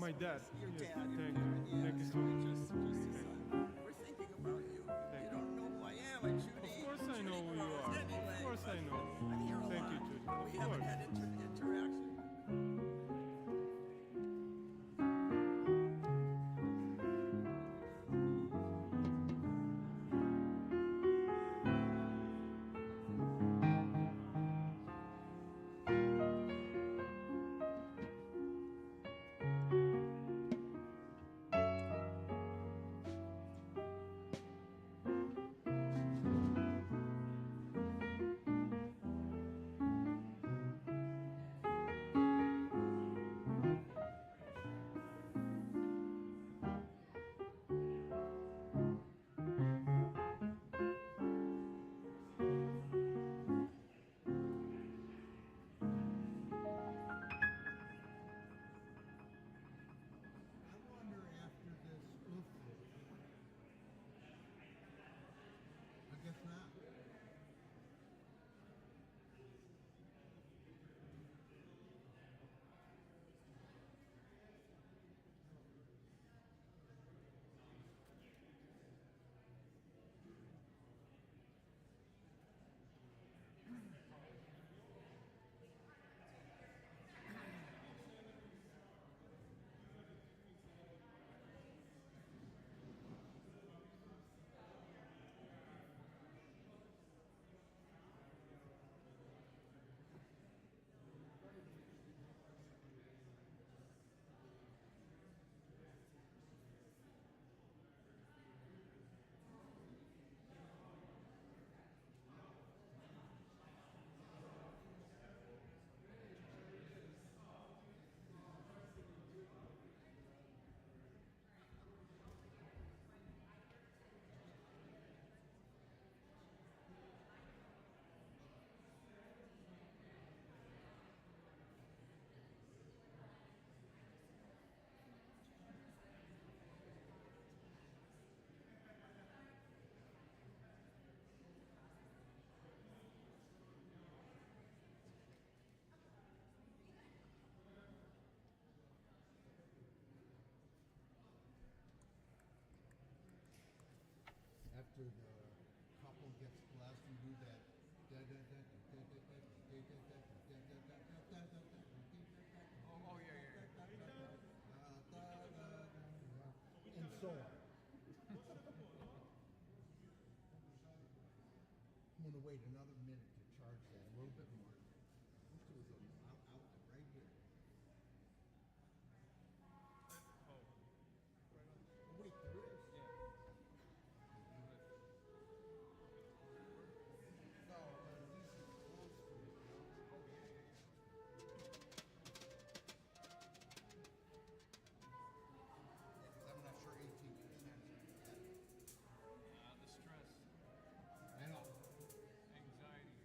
my dad. Your Yes, dad. thank you. Yeah, Thank you so so much. just a son. We're thinking about you. Thank You you. don't know who I am. I'm Judy. Of course I know who you Gross. are. Anyway, Of course I know. I'm here a Thank lot. you, Judy. But Of we haven't course. had interaction. I wonder after this oof. I guess not. After the couple gets blessed, you do that. Oh, yeah. And so on. I'm gonna wait another minute to charge that a little bit more. Wish there was an outlet right here. Oh, Oh, wait, there is. yeah. No, at least it's close to it. Oh, yeah. Yeah, 'cause I'm not sure 18%. The stress, I know. anxiety.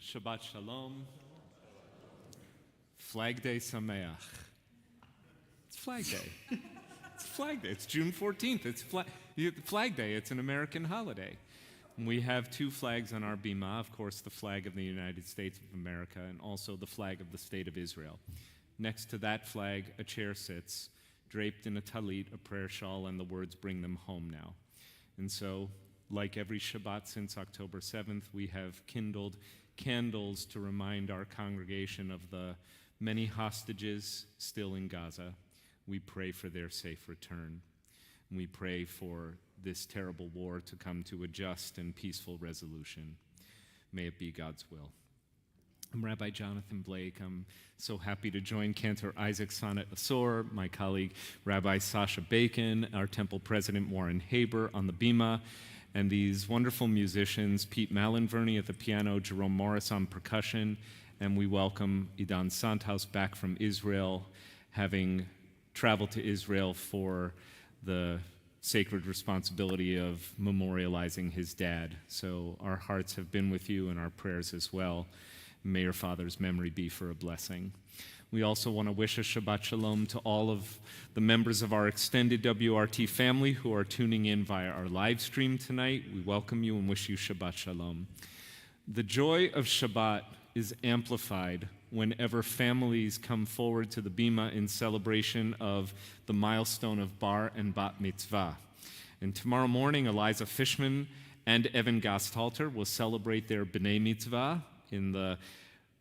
Shabbat Shalom. Flag Day Sameach. It's Flag Day. It's Flag Day. It's June 14th. It's Flag Day. It's an American holiday. We have two flags on our bima, of course, the flag of the United States of America and also the flag of the State of Israel. Next to that flag, a chair sits, draped in a talit, a prayer shawl, and the words, "Bring them home now." And so, like every Shabbat since October 7th, we have kindled candles to remind our congregation of the many hostages still in Gaza. We pray for their safe return. And we pray for this terrible war to come to a just and peaceful resolution. May it be God's will. I'm Rabbi Jonathan Blake. I'm so happy to join Cantor Isaac Sonnet Asor, my colleague Rabbi Sasha Bacon, our temple president Warren Haber on the bima, and these wonderful musicians, Pete Malinverney at the piano, Jerome Morris on percussion, and we welcome Idan Sandhaus back from Israel, having traveled to Israel for the sacred responsibility of memorializing his dad. So our hearts have been with you and our prayers as well. May your father's memory be for a blessing. We also want to wish a Shabbat Shalom to all of the members of our extended WRT family who are tuning in via our live stream tonight. We welcome you and wish you Shabbat Shalom. The joy of Shabbat is amplified whenever families come forward to the bima in celebration of the milestone of Bar and Bat Mitzvah. And tomorrow morning, Eliza Fishman and Evan Gasthalter will celebrate their B'nai Mitzvah in the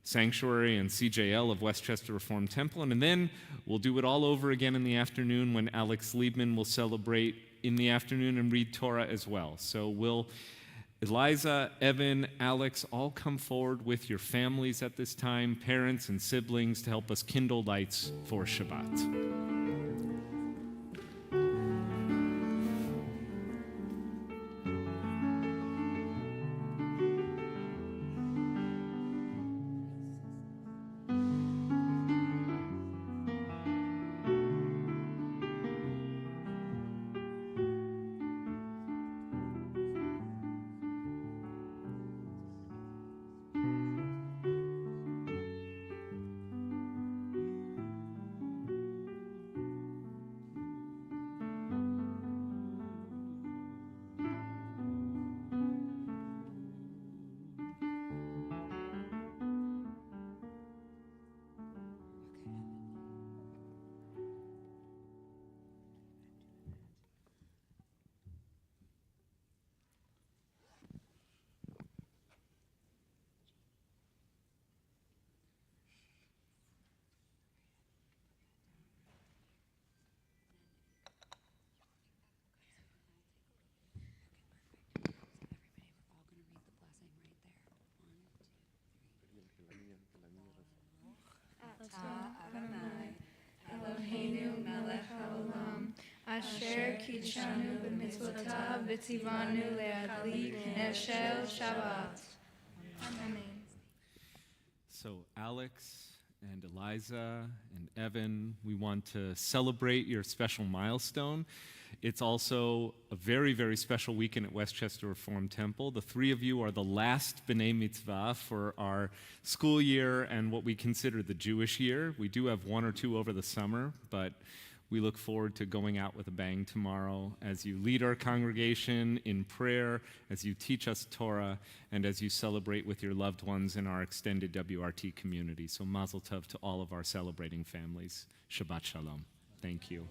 Sanctuary and CJL of Westchester Reformed Temple. And then we'll do it all over again in the afternoon when Alex Liebman will celebrate in the afternoon and read Torah as well. So will Eliza, Evan, Alex all come forward with your families at this time, parents and siblings, to help us kindle lights for Shabbat. Eloheinu melech haolam, asher kidshanu b'mitzvotav v'tzivanu le'adlik neshel Shabbat. Amen. So Alex and Eliza and Evan, we want to celebrate your special milestone. It's also a very, very special weekend at Westchester Reformed Temple. The three of you are the last B'nai Mitzvah for our school year and what we consider the Jewish year. We do have one or two over the summer, but we look forward to going out with a bang tomorrow as you lead our congregation in prayer, as you teach us Torah, and as you celebrate with your loved ones in our extended WRT community. So Mazel Tov to all of our celebrating families. Shabbat Shalom. Thank you.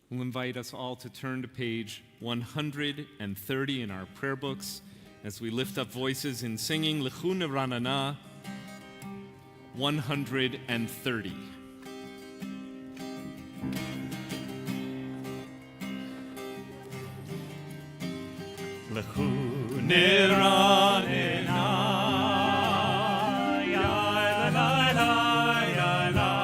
We'll invite us all to turn to page 130 in our prayer books as we lift up voices in singing Lechu Neranana 130. Lechu Neranana, ya la la la ya la.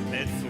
Let's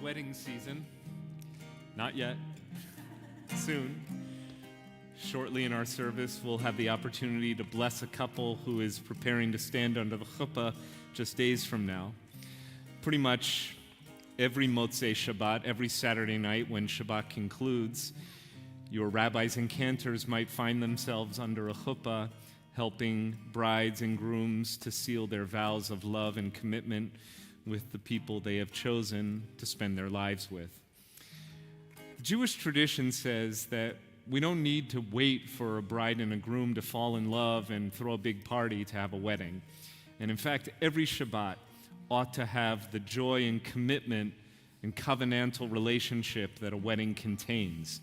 wedding season. Not yet. Soon. Shortly in our service, we'll have the opportunity to bless a couple who is preparing to stand under the chuppah just days from now. Pretty much every Motzei Shabbat, every Saturday night when Shabbat concludes, your rabbis and cantors might find themselves under a chuppah, helping brides and grooms to seal their vows of love and commitment with the people they have chosen to spend their lives with. Jewish tradition says that we don't need to wait for a bride and a groom to fall in love and throw a big party to have a wedding. And in fact, every Shabbat ought to have the joy and commitment and covenantal relationship that a wedding contains.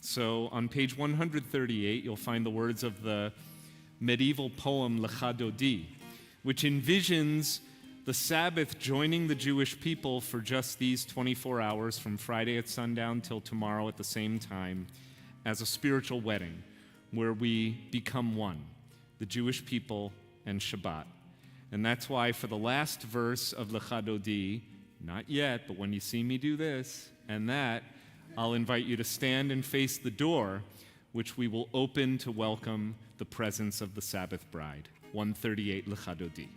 So on page 138, you'll find the words of the medieval poem Lecha Dodi, which envisions the Sabbath joining the Jewish people for just these 24 hours from Friday at sundown till tomorrow at the same time as a spiritual wedding where we become one, the Jewish people and Shabbat. And that's why for the last verse of Lecha Dodi, not yet, but when you see me do this and that, I'll invite you to stand and face the door, which we will open to welcome the presence of the Sabbath bride. 138 Lecha Dodi.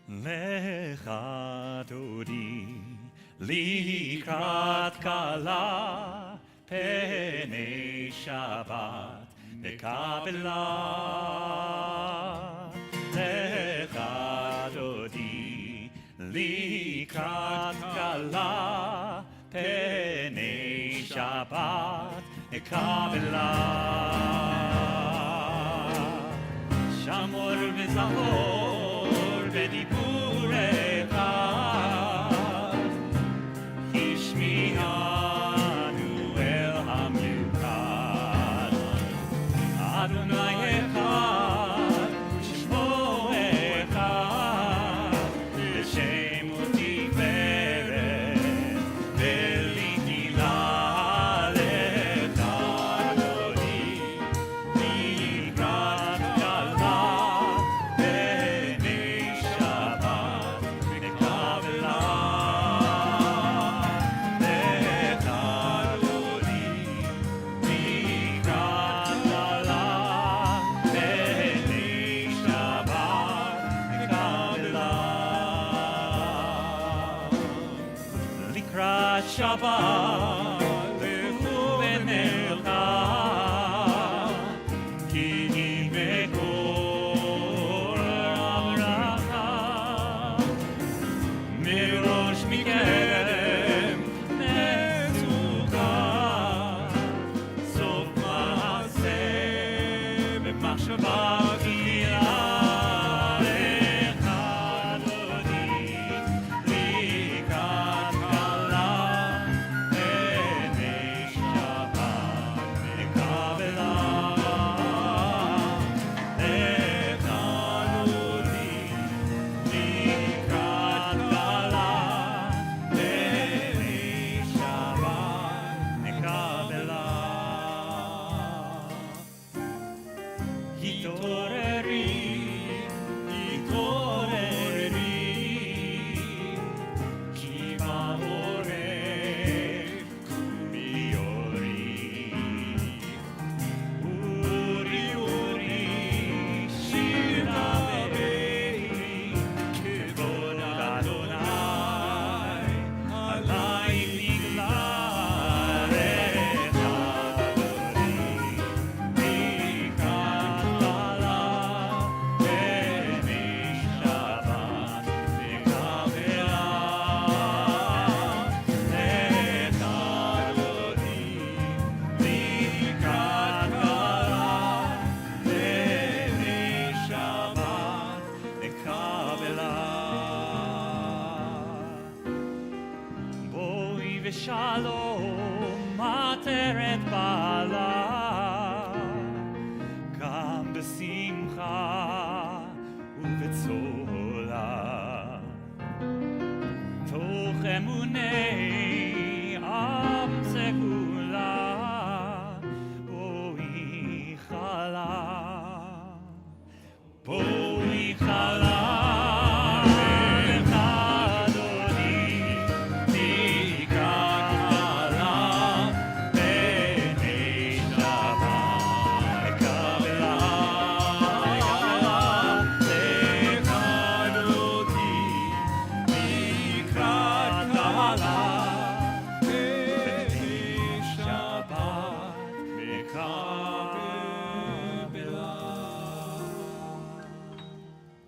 Lecha Dodi, likrat kala, penei Shabbat, nekabela. Lecha Dodi, likrat kala, penei Shabbat, nekabela. Shamor v'zahor v'diburecha, Ishmi'anu el hamyukad. Adonai echad, Shmo echad, V'shemu tiferet, v'litila lecha Dodi, likrat kala, penei Shabbat, nekabela. Lecha Dodi, likrat kala, penei Shabbat, nekabela. Likrat Shabbat, lechu v'necha, ki mekor habracha, מראש מכרם מצוקה, סוף מעשה במחשבה תחילה. lecha Dodi, likrat kala, penei Shabbat, nekabela. Lecha Dodi, likrat kala, penei Shabbat, nekabela. התעוררי, התעוררי, כי בעורף קומי אורי. אורי, אורי, שירה בארי, כבוד אדוני, עלי נגלה. lecha Dodi, likrat kala, penei Shabbat, nekabela. Lecha Dodi, likrat kala, penei Shabbat, nekabela. בואי ושלום עטרת בעלה, גם בשמחה ובצהלה, תוך אמוני עם סגולה, בואי חלה, בואי חלה. lecha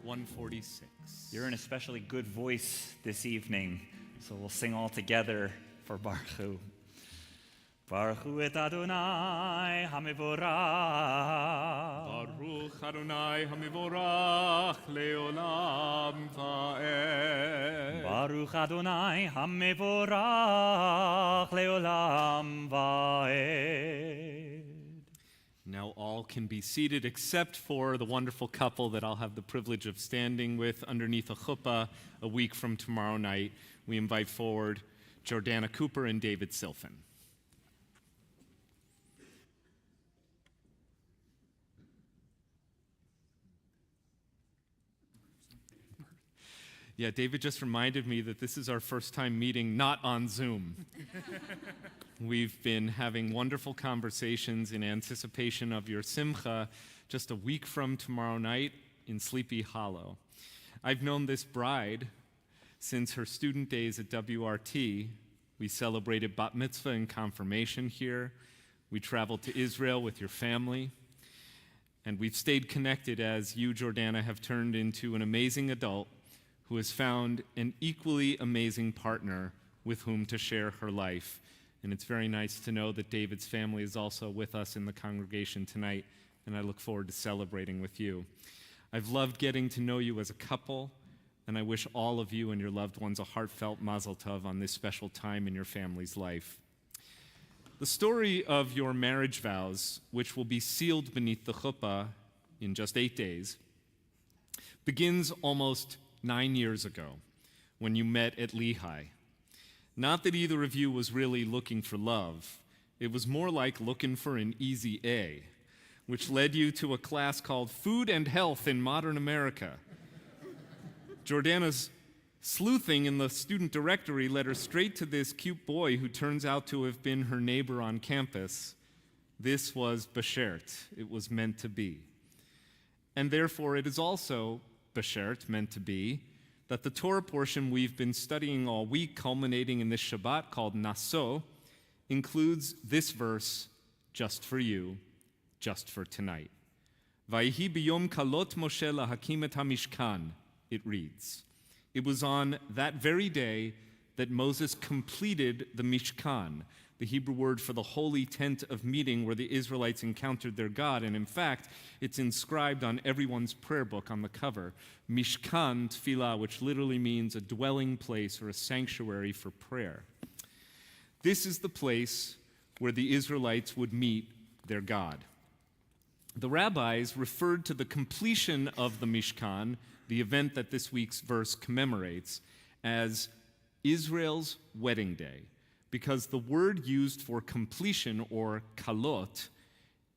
146. You're in especially good voice this evening, so we'll sing all together for Baruch Hu. Baruch Hu et Adonai HaMevorach. Baruch Adonai HaMevorach leolam va'ed. Baruch Adonai HaMevorach leolam va'ed. Now all can be seated except for the wonderful couple that I'll have the privilege of standing with underneath a chuppah a week from tomorrow night. We invite forward Jordana Cooper and David Silfen. Yeah, David just reminded me that this is our first time meeting not on Zoom. We've been having wonderful conversations in anticipation of your simcha just a week from tomorrow night in Sleepy Hollow. I've known this bride since her student days at WRT. We celebrated bat mitzvah and confirmation here. We traveled to Israel with your family. And we've stayed connected as you, Jordana, have turned into an amazing adult who has found an equally amazing partner with whom to share her life. And it's very nice to know that David's family is also with us in the congregation tonight, and I look forward to celebrating with you. I've loved getting to know you as a couple, and I wish all of you and your loved ones a heartfelt mazel tov on this special time in your family's life. The story of your marriage vows, which will be sealed beneath the chuppah in just 8 days, begins almost 9 years ago when you met at Lehigh. Not that either of you was really looking for love. It was more like looking for an easy A, which led you to a class called Food and Health in Modern America. Jordana's sleuthing in the student directory led her straight to this cute boy who turns out to have been her neighbor on campus. This was beshert. It was meant to be. And therefore, it is also beshert, meant to be, that the Torah portion we've been studying all week, culminating in this Shabbat called Naso, includes this verse just for you, just for tonight. Vayhi biyom kalot Moshe lahakim et hamishkan, it reads. It was on that very day that Moses completed the Mishkan, the Hebrew word for the holy tent of meeting where the Israelites encountered their God. And in fact, it's inscribed on everyone's prayer book on the cover, Mishkan Tfilah, which literally means a dwelling place or a sanctuary for prayer. This is the place where the Israelites would meet their God. The rabbis referred to the completion of the Mishkan, the event that this week's verse commemorates, as Israel's wedding day, because the word used for completion, or kalot,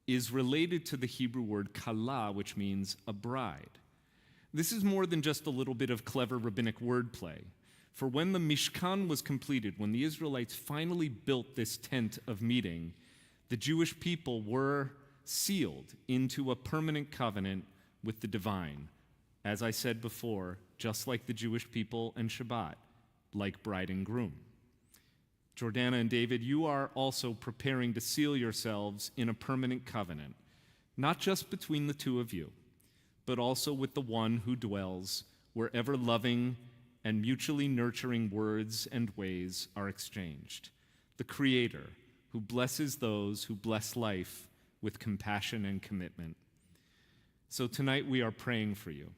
is related to the Hebrew word kala, which means a bride. This is more than just a little bit of clever rabbinic wordplay. For when the Mishkan was completed, when the Israelites finally built this tent of meeting, the Jewish people were sealed into a permanent covenant with the divine. As I said before, just like the Jewish people and Shabbat, like bride and groom. Jordana and David, you are also preparing to seal yourselves in a permanent covenant, not just between the two of you, but also with the one who dwells wherever loving and mutually nurturing words and ways are exchanged, the Creator who blesses those who bless life with compassion and commitment. So tonight we are praying for you.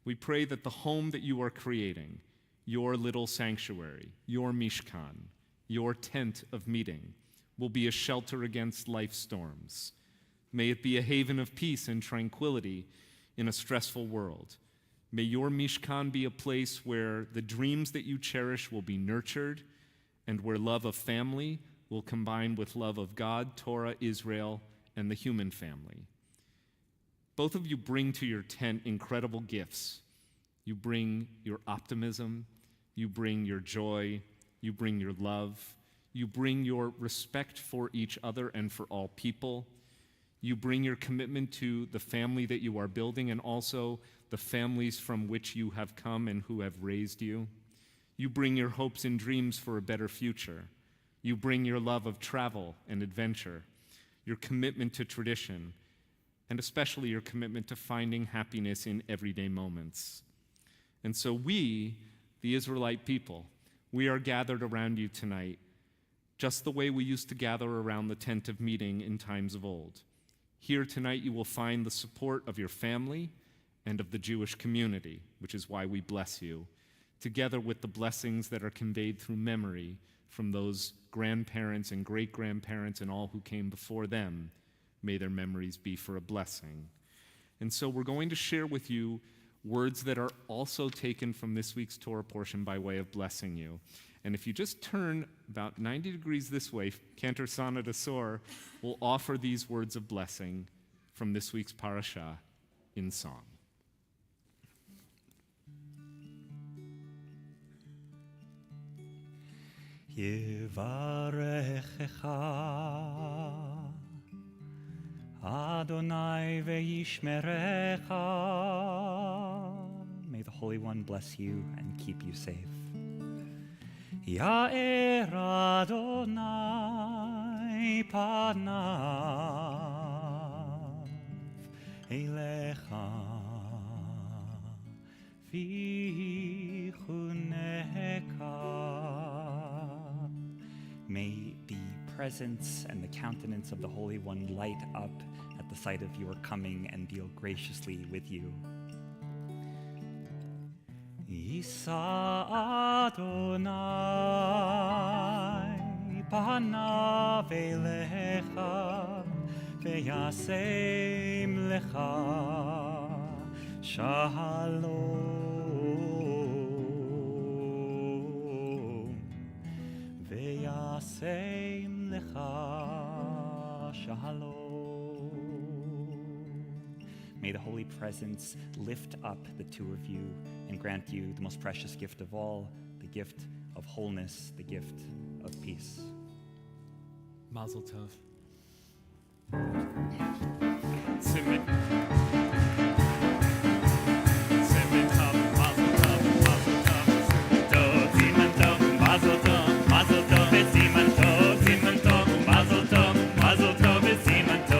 We pray that the home that you are creating, your little sanctuary, your Mishkan, your tent of meeting, will be a shelter against life's storms. May it be a haven of peace and tranquility in a stressful world. May your Mishkan be a place where the dreams that you cherish will be nurtured and where love of family will combine with love of God, Torah, Israel, and the human family. Both of you bring to your tent incredible gifts. You bring your optimism, you bring your joy, you bring your love, you bring your respect for each other and for all people. You bring your commitment to the family that you are building and also the families from which you have come and who have raised you. You bring your hopes and dreams for a better future. You bring your love of travel and adventure, your commitment to tradition, and especially your commitment to finding happiness in everyday moments. And so we, the Israelite people, we are gathered around you tonight, just the way we used to gather around the tent of meeting in times of old. Here tonight you will find the support of your family and of the Jewish community, which is why we bless you, together with the blessings that are conveyed through memory from those grandparents and great-grandparents and all who came before them. May their memories be for a blessing. And so we're going to share with you words that are also taken from this week's Torah portion by way of blessing you. And if you just turn about 90 degrees this way, Cantor Sonnet Asor will offer these words of blessing from this week's parasha in song. Yivarechecha Adonai ve'yishmerecha. May the Holy One bless you and keep you safe. Ya'er Adonai panav elecha v'chuneka. May the presence and the countenance of the Holy One light up at the sight of your coming and deal graciously with you. Yisa Adonai panav elecha ve'yasem lecha shalom ve'yasem lecha shalom. May the Holy Presence lift up the two of you and grant you the most precious gift of all, the gift of wholeness, the gift of peace. Mazel tov. Simen. Simen tov, mazel tov, mazel tov. Tov, simen tov, mazel tov, mazel tov, simen tov, simen tov, mazel tov, mazel tov, simen tov.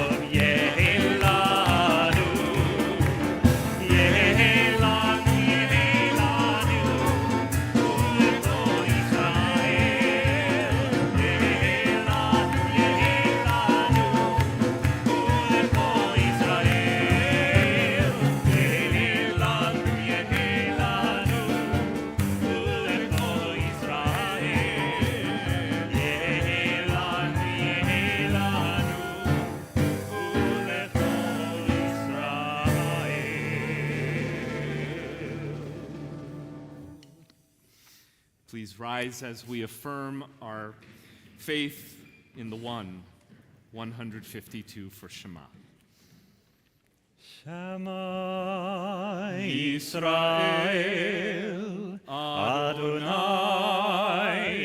Please rise as we affirm our faith in the one, 152 for Shema. Shema Yisrael, Adonai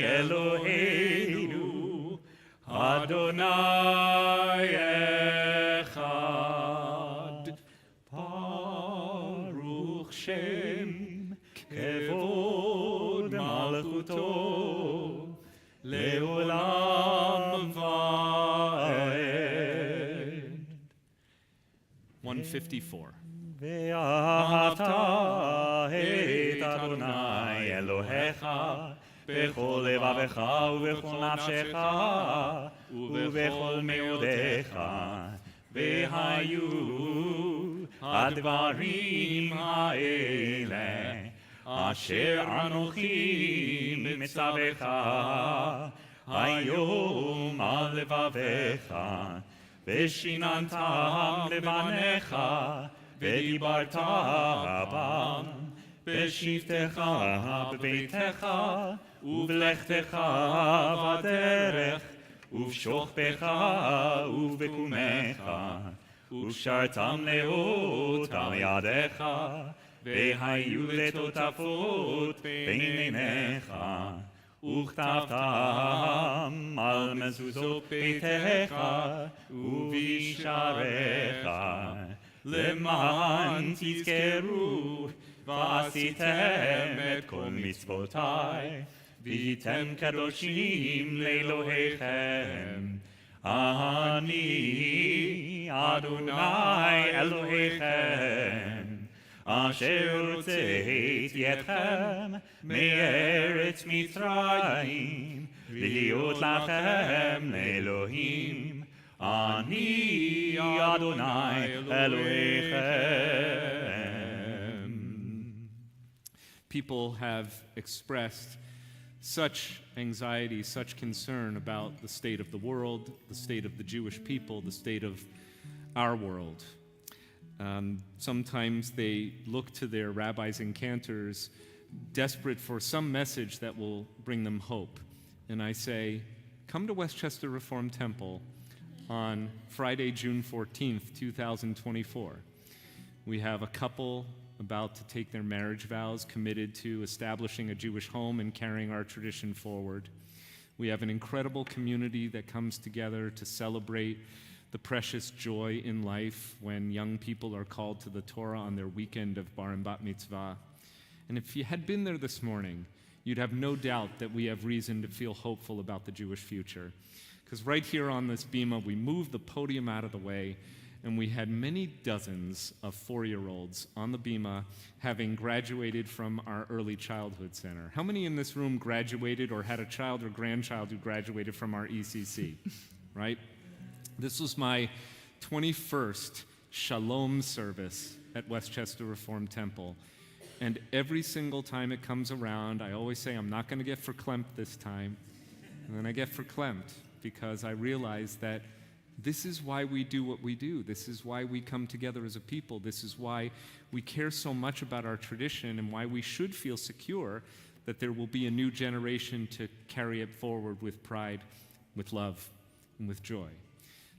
Eloheinu, Adonai Echad, Baruch Shem Kevod Malchuto, Leolam Vaed. 154. ואהבת את אדוני אלוהיך בכל לבבך ובכל נפשך ובכל מאודיך, והיו הדברים האלה אשר אנוכי מצווך היום על לבביך, ושיננתם לבניך ודיברת בם בשבתך בביתך ובלכתך בדרך ובשוכבך ובקומך, ושרתם לאות על ידיך, והיו לטוטפות בין עיניך, וכתבתם על מזוזות ביתך ובשעריך, למען תזכרו ועשיתם את כל מצוותיי, והייתם קדושים לאלוהיכם. Ani Adonai Elohechem, Asher hotzeiti etchem me'eretz Mitzrayim, להיות לכם לאלוהים, אני אדוני אלוהיכם. People have expressed such anxiety, such concern about the state of the world, the state of the Jewish people, the state of our world. Sometimes they look to their rabbis and cantors, desperate for some message that will bring them hope. And I say, come to Westchester Reformed Temple on Friday, June 14th, 2024. We have a couple about to take their marriage vows, committed to establishing a Jewish home and carrying our tradition forward. We have an incredible community that comes together to celebrate the precious joy in life when young people are called to the Torah on their weekend of Bar and Bat Mitzvah. And if you had been there this morning, you'd have no doubt that we have reason to feel hopeful about the Jewish future. Because right here on this bima, we moved the podium out of the way, and we had many dozens of 4-year-olds on the bima having graduated from our early childhood center. How many in this room graduated or had a child or grandchild who graduated from our ECC, right? This was my 21st Shalom service at Westchester Reformed Temple. And every single time it comes around, I always say, I'm not going to get verklempt this time. And then I get verklempt because I realize that this is why we do what we do. This is why we come together as a people. This is why we care so much about our tradition and why we should feel secure that there will be a new generation to carry it forward with pride, with love, and with joy.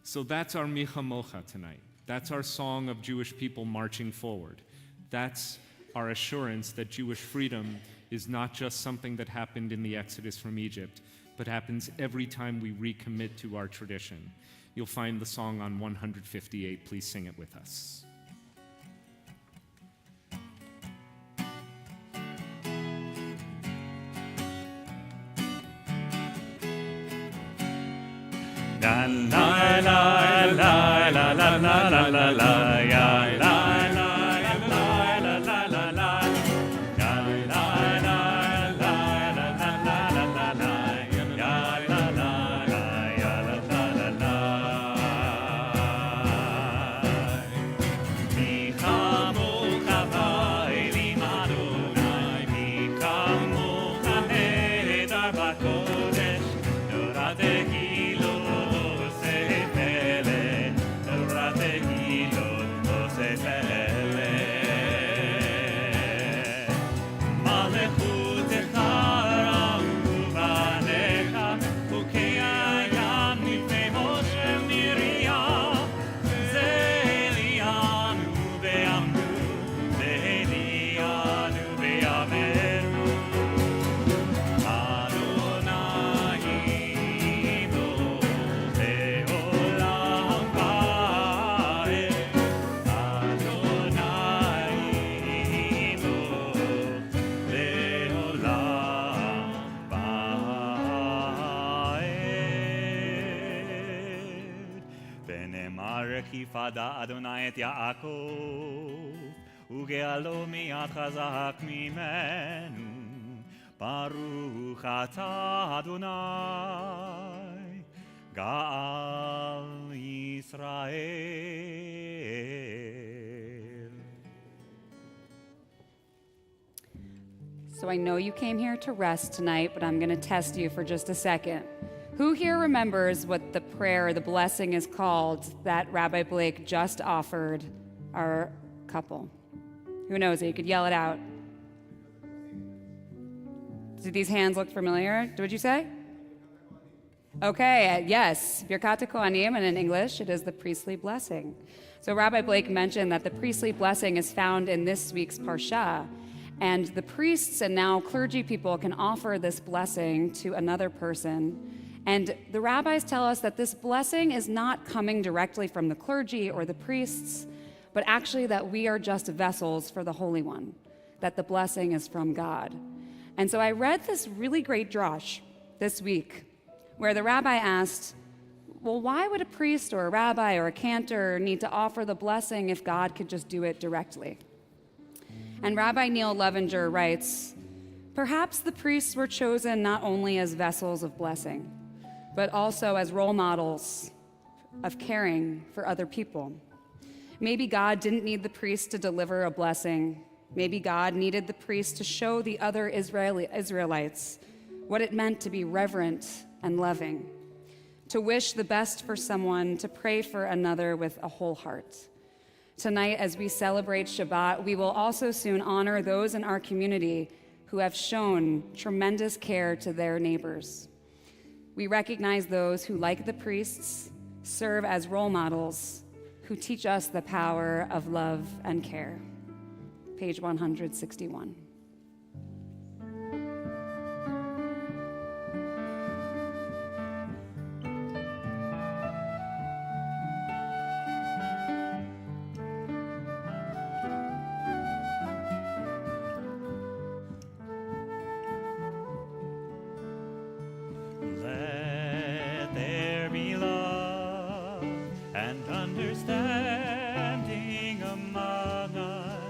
So that's our Micha Mocha tonight. That's our song of Jewish people marching forward. That's our assurance that Jewish freedom is not just something that happened in the Exodus from Egypt, but happens every time we recommit to our tradition. You'll find the song on 158. Please sing it with us. La la la la la la la la la la ya la la la la la la la ya la la la la la la la la ya la la la ya la la la mi kamo khavailim Adonai mi kamo khamet bakodesh noratehi Fada Adonai et Yaakov, ugalo miyad chazak mimenu, Baruch atah Adonai, Gaal Yisrael. So I know you came here to rest tonight, but I'm going to test you for just a second. Who here remembers what the prayer, the blessing is called that Rabbi Blake just offered our couple? Who knows it? You could yell it out. Do these hands look familiar? What did you say? Okay, yes, Birkat Kohanim, and in English, it is the priestly blessing. So Rabbi Blake mentioned that the priestly blessing is found in this week's Parsha, and the priests and now clergy people can offer this blessing to another person. And the rabbis tell us that this blessing is not coming directly from the clergy or the priests, but actually that we are just vessels for the Holy One, that the blessing is from God. And so I read this really great drash this week where the rabbi asked, well, why would a priest or a rabbi or a cantor need to offer the blessing if God could just do it directly? And Rabbi Neil Levenger writes, perhaps the priests were chosen not only as vessels of blessing, but also as role models of caring for other people. Maybe God didn't need the priest to deliver a blessing. Maybe God needed the priest to show the other Israelites what it meant to be reverent and loving, to wish the best for someone, to pray for another with a whole heart. Tonight, as we celebrate Shabbat, we will also soon honor those in our community who have shown tremendous care to their neighbors. We recognize those who, like the priests, serve as role models who teach us the power of love and care. Page 161. Let there be love and understanding among us.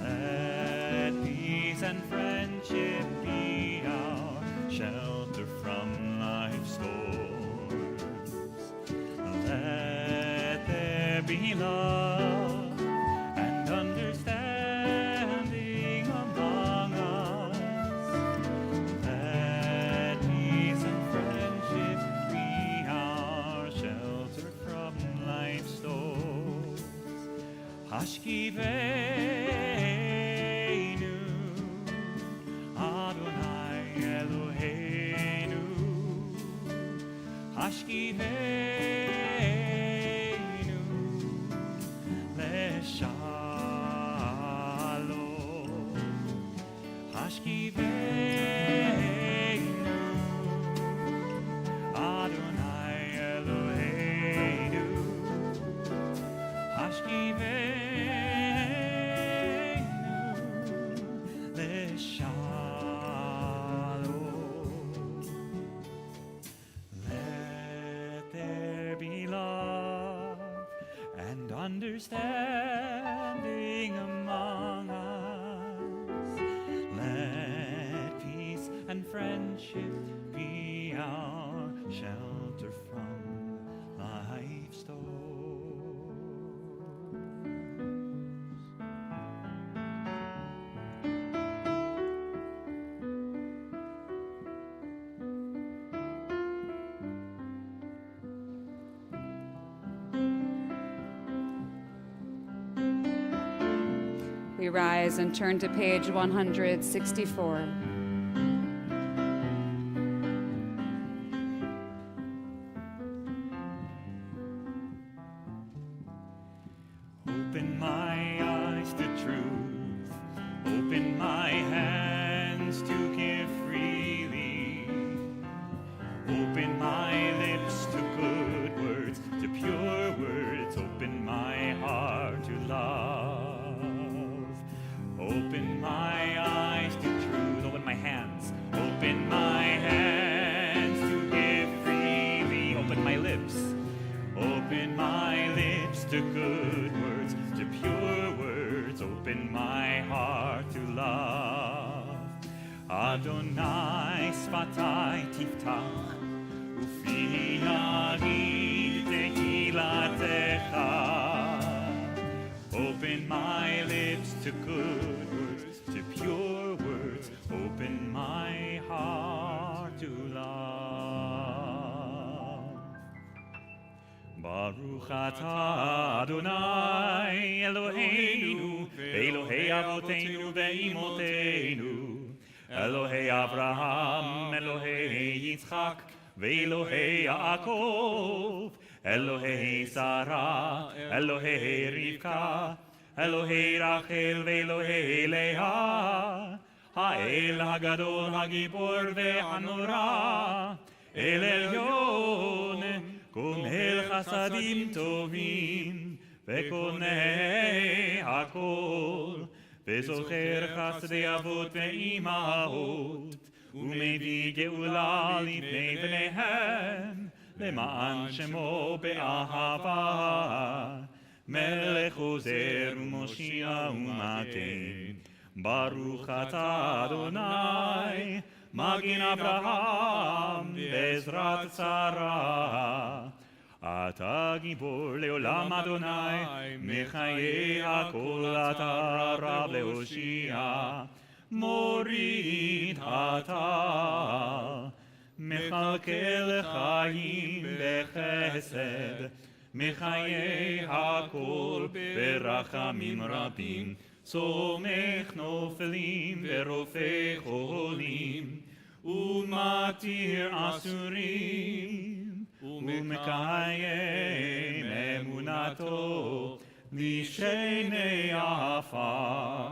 Let peace and friendship be our shelter from life's storms. Let there be love and understanding among us. Let peace and friendship be our shelter from life's storms. Hashkiveinu, Adonai Eloheinu. Hashkiveinu, Leshalom. Hashkiveinu, Adonai Eloheinu. Hashkiveinu, Leshalom. Let there be love and understanding among us. Let peace and friendship be our shelter from life's storms. We rise and turn to page 164. Open my eyes to truth, open my hands to give freely, open my lips to good words, to pure words, open my heart to love, open my eyes to truth, open my hands to give freely, open my lips to good words, to pure words, open my heart to love. Adonai sfatai tiftach, ufi yagid tehilatecha. Open my lips to good words, to pure words, open my heart to love. Baruch atah Adonai Eloheinu, Elohei Avoteinu ve'imoteinu, Elohei Avraham, Elohei Yitzchak, ve'Elohei Yaakov, Elohei Sarah, Elohei Rivka, Elohei Rachel ve'Elohei Leah, Ha'el Hagadol Hagibor ve'Hanora, El Elyon, Konel Chasadim Tovim, Vekonei Hakol, Vezocher Chasdei Avot ve'Imahot, Umevii Geula Lifnei Bneihem, למען שמו באהבה, מלך עוזר ומושיע ומתן. ברוך אתה אדוני, מגן אברהם בעזרת צרה. אתה גיבור לעולם אדוני, מחיי הכל אתה רב להושיע. מוריד אתה, מכלכל חיים בחסד, מחיי הכל ברחמים רבים. סומך נופלים ורופא חולים, ומתיר אסורים, ומקיים אמונתו לשני עפר.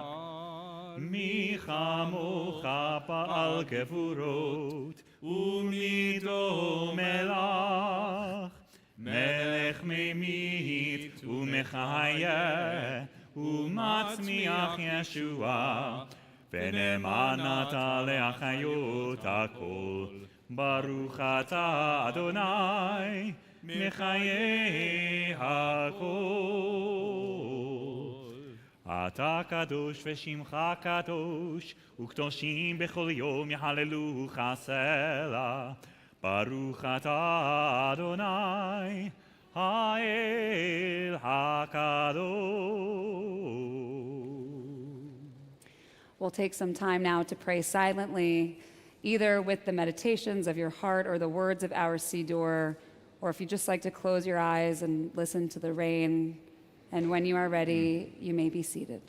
מי כמוך פעל גבורות, ומידו מלך, מלך ממית ומחיה, ומצמיח ישועה, ונאמן אתה להחיות הכל. ברוך אתה אדוני, מחיי הכל. אתה קדוש ושמך קדוש, וקדושים בכל יום יהללוך סלע. ברוך אתה אדוני, האל הקדוש. We'll take some time now to pray silently, either with the meditations of your heart or the words of our Siddur, or if you just like to close your eyes and listen to the rain. And when you are ready, you may be seated.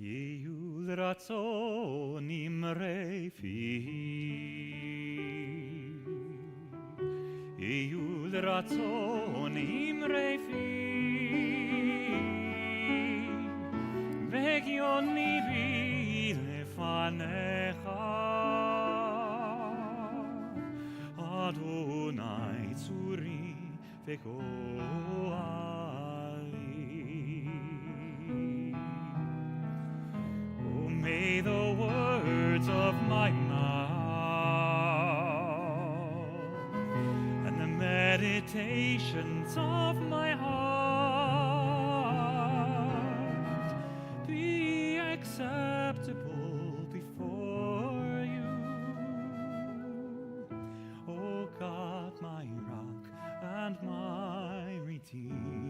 יהיו לרצון נמרי פי, יהיו לרצון נמרי פי, והגיון ליבי לפניך, אדוני צורי וגואלי. May the words of my mouth and the meditations of my heart be acceptable before you, O God, my rock and my redeemer.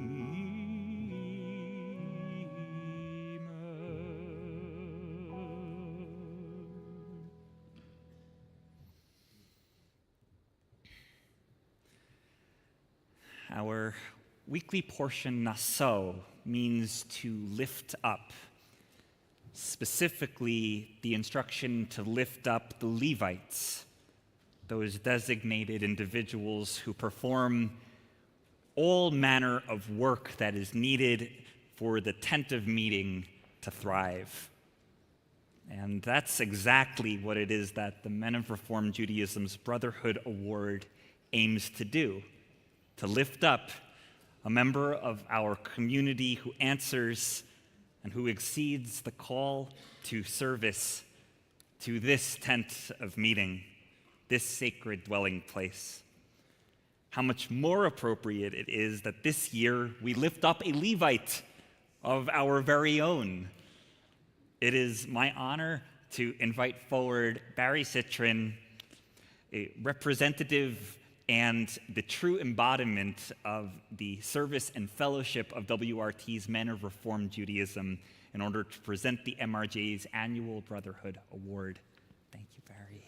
Our weekly portion naso means to lift up. Specifically, the instruction to lift up the Levites, those designated individuals who perform all manner of work that is needed for the tent of meeting to thrive. And that's exactly what it is that the Men of Reformed Judaism's Brotherhood Award aims to do, to lift up a member of our community who answers and who exceeds the call to service to this tent of meeting, this sacred dwelling place. How much more appropriate it is that this year we lift up a Levite of our very own. It is my honor to invite forward Barry Citrin, a representative and the true embodiment of the service and fellowship of WRT's Men of Reformed Judaism, in order to present the MRJ's annual Brotherhood Award. Thank you, Barry.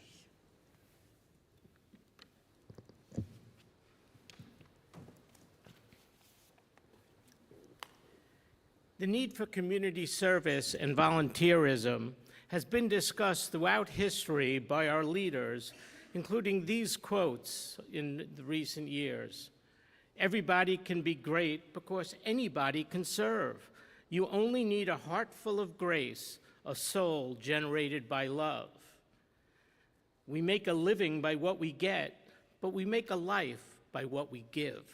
The need for community service and volunteerism has been discussed throughout history by our leaders, including these quotes in the recent years. Everybody can be great because anybody can serve. You only need a heart full of grace, a soul generated by love. We make a living by what we get, but we make a life by what we give.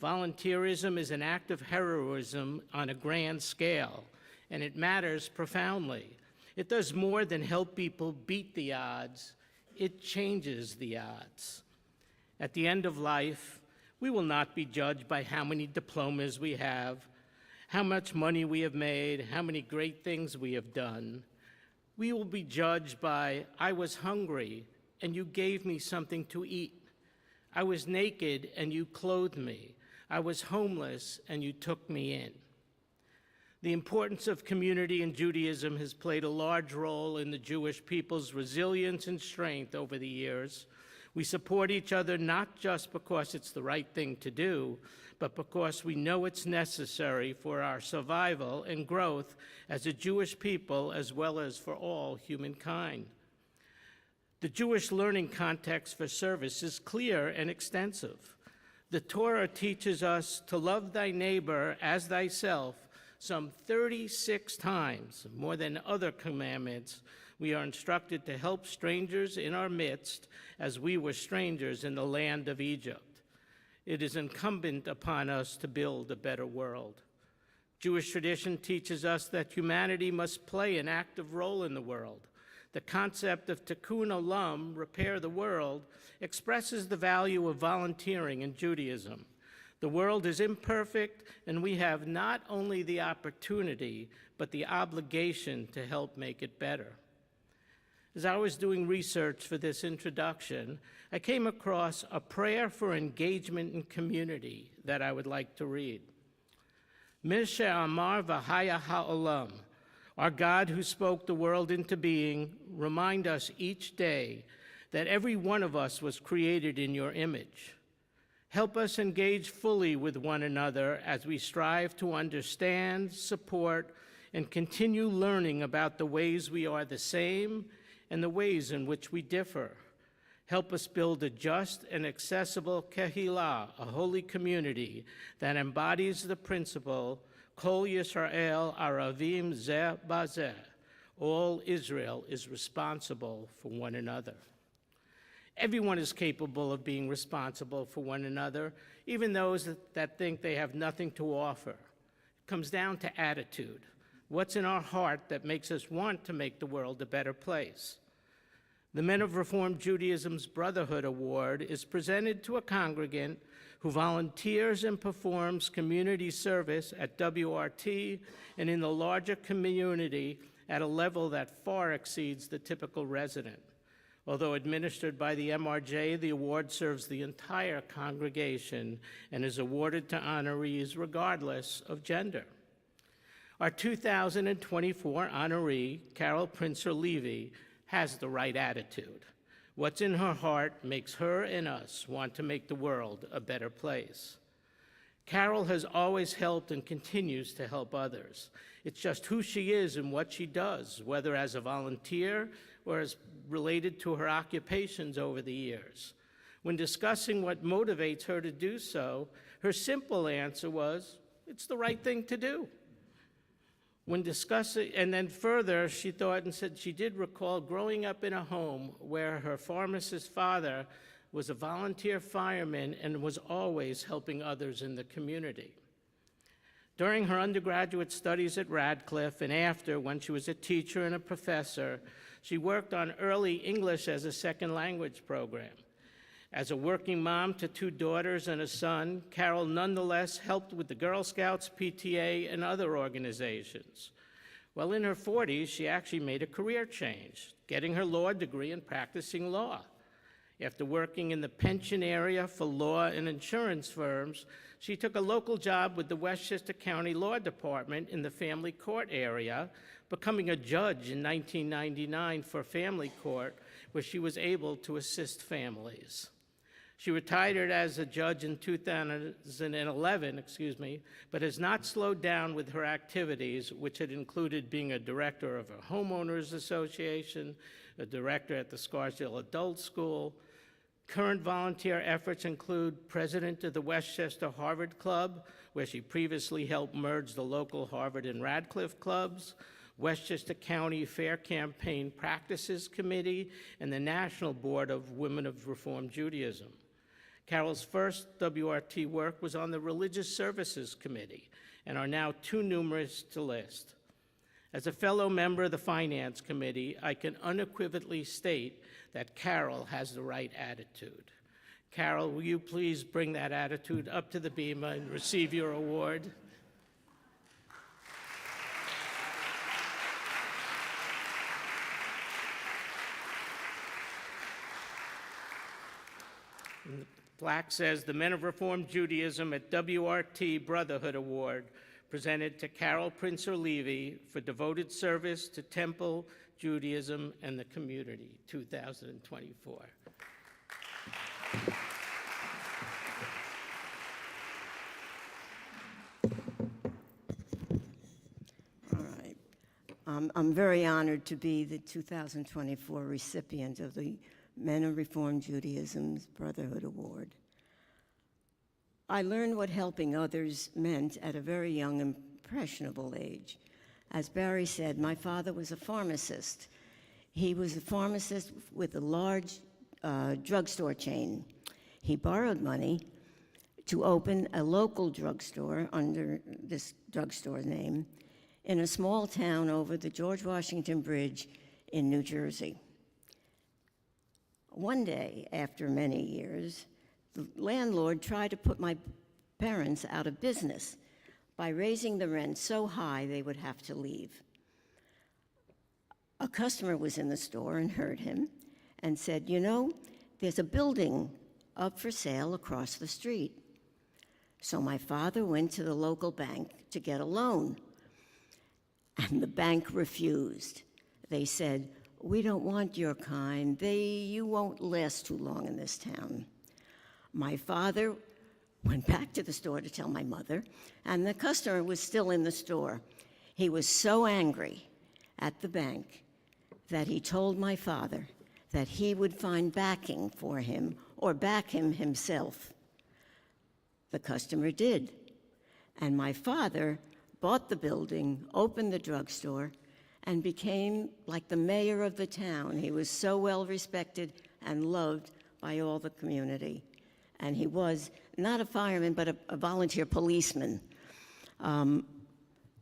Volunteerism is an act of heroism on a grand scale, and it matters profoundly. It does more than help people beat the odds. It changes the odds. At the end of life, we will not be judged by how many diplomas we have, how much money we have made, how many great things we have done. We will be judged by, I was hungry, and you gave me something to eat. I was naked, and you clothed me. I was homeless, and you took me in. The importance of community in Judaism has played a large role in the Jewish people's resilience and strength over the years. We support each other not just because it's the right thing to do, but because we know it's necessary for our survival and growth as a Jewish people, as well as for all humankind. The Jewish learning context for service is clear and extensive. The Torah teaches us to love thy neighbor as thyself some 36 times. More than other commandments, we are instructed to help strangers in our midst as we were strangers in the land of Egypt. It is incumbent upon us to build a better world. Jewish tradition teaches us that humanity must play an active role in the world. The concept of tikkun olam, repair the world, expresses the value of volunteering in Judaism. The world is imperfect, and we have not only the opportunity, but the obligation to help make it better. As I was doing research for this introduction, I came across a prayer for engagement in community that I would like to read. Misha Amar V'Haya Ha'olam, our God who spoke the world into being, remind us each day that every one of us was created in your image. Help us engage fully with one another as we strive to understand, support, and continue learning about the ways we are the same and the ways in which we differ. Help us build a just and accessible kehilah, a holy community that embodies the principle, Kol Yisrael Aravim Zeh Bazeh. All Israel is responsible for one another. Everyone is capable of being responsible for one another, even those that think they have nothing to offer. It comes down to attitude. What's in our heart that makes us want to make the world a better place? The Men of Reformed Judaism's Brotherhood Award is presented to a congregant who volunteers and performs community service at WRT and in the larger community at a level that far exceeds the typical resident. Although administered by the MRJ, the award serves the entire congregation and is awarded to honorees regardless of gender. Our 2024 honoree, Carol Princer-Levy, has the right attitude. What's in her heart makes her and us want to make the world a better place. Carol has always helped and continues to help others. It's just who she is and what she does, whether as a volunteer or as related to her occupations over the years. When discussing what motivates her to do so, her simple answer was, it's the right thing to do. When discussing, and then further, she thought and said she did recall growing up in a home where her pharmacist father was a volunteer fireman and was always helping others in the community. During her undergraduate studies at Radcliffe and after, when she was a teacher and a professor, she worked on early English as a second language program. As a working mom to 2 daughters and a son, Carol nonetheless helped with the Girl Scouts, PTA, and other organizations. Well, in her 40s, she actually made a career change, getting her law degree and practicing law. After working in the pension area for law and insurance firms, she took a local job with the Westchester County Law Department in the family court area, becoming a judge in 1999 for family court, where she was able to assist families. She retired as a judge in 2011, but has not slowed down with her activities, which had included being a director of a homeowners association, a director at the Scarsdale Adult School. Current volunteer efforts include president of the Westchester Harvard Club, where she previously helped merge the local Harvard and Radcliffe clubs, Westchester County Fair Campaign Practices Committee, and the National Board of Women of Reformed Judaism. Carol's first WRT work was on the Religious Services Committee, and are now too numerous to list. As a fellow member of the Finance Committee, I can unequivocally state that Carol has the right attitude. Carol, will you please bring that attitude up to the bema and receive your award? And the plaque says, the Men of Reformed Judaism at WRT Brotherhood Award, presented to Carol Princer-Levy for devoted service to Temple, Judaism, and the community, 2024. All right. I'm very honored to be the 2024 recipient of the Men of Reformed Judaism's Brotherhood Award. I learned what helping others meant at a very young, impressionable age. As Barry said, my father was a pharmacist. He was a pharmacist with a large drugstore chain. He borrowed money to open a local drugstore under this drugstore name in a small town over the George Washington Bridge in New Jersey. One day, after many years, the landlord tried to put my parents out of business by raising the rent so high they would have to leave. A customer was in the store and heard him and said, you know, there's a building up for sale across the street. So my father went to the local bank to get a loan, and the bank refused. They said, we don't want your kind. You won't last too long in this town. My father went back to the store to tell my mother, and the customer was still in the store. He was so angry at the bank that he told my father that he would find backing for him or back him himself. The customer did, and my father bought the building, opened the drugstore, and became like the mayor of the town. He was so well respected and loved by all the community. And he was not a fireman, but a volunteer policeman.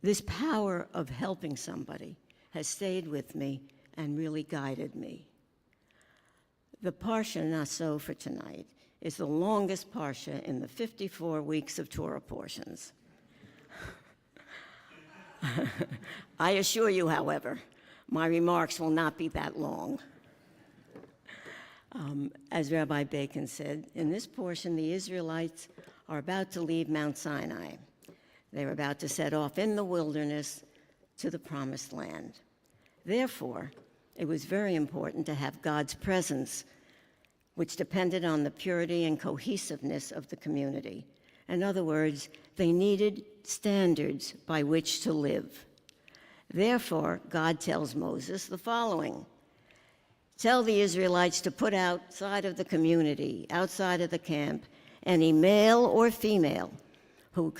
This power of helping somebody has stayed with me and really guided me. The Parsha Naso for tonight is the longest Parsha in the 54 weeks of Torah portions. I assure you, however, my remarks will not be that long. As Rabbi Bacon said, in this portion, the Israelites are about to leave Mount Sinai. They're about to set off in the wilderness to the Promised Land. Therefore, it was very important to have God's presence, which depended on the purity and cohesiveness of the community. In other words, they needed standards by which to live. Therefore, God tells Moses the following: tell the Israelites to put outside of the community, outside of the camp, any male or female who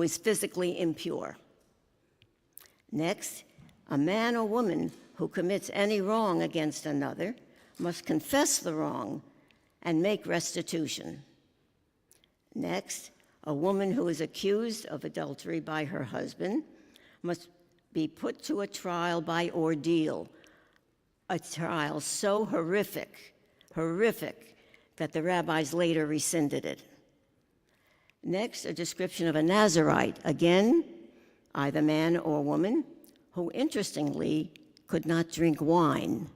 is physically impure. Next, a man or woman who commits any wrong against another must confess the wrong and make restitution. Next, a woman who is accused of adultery by her husband must be put to a trial by ordeal, a trial so horrific that the rabbis later rescinded it. Next, a description of a Nazirite, again, either man or woman, who interestingly could not drink wine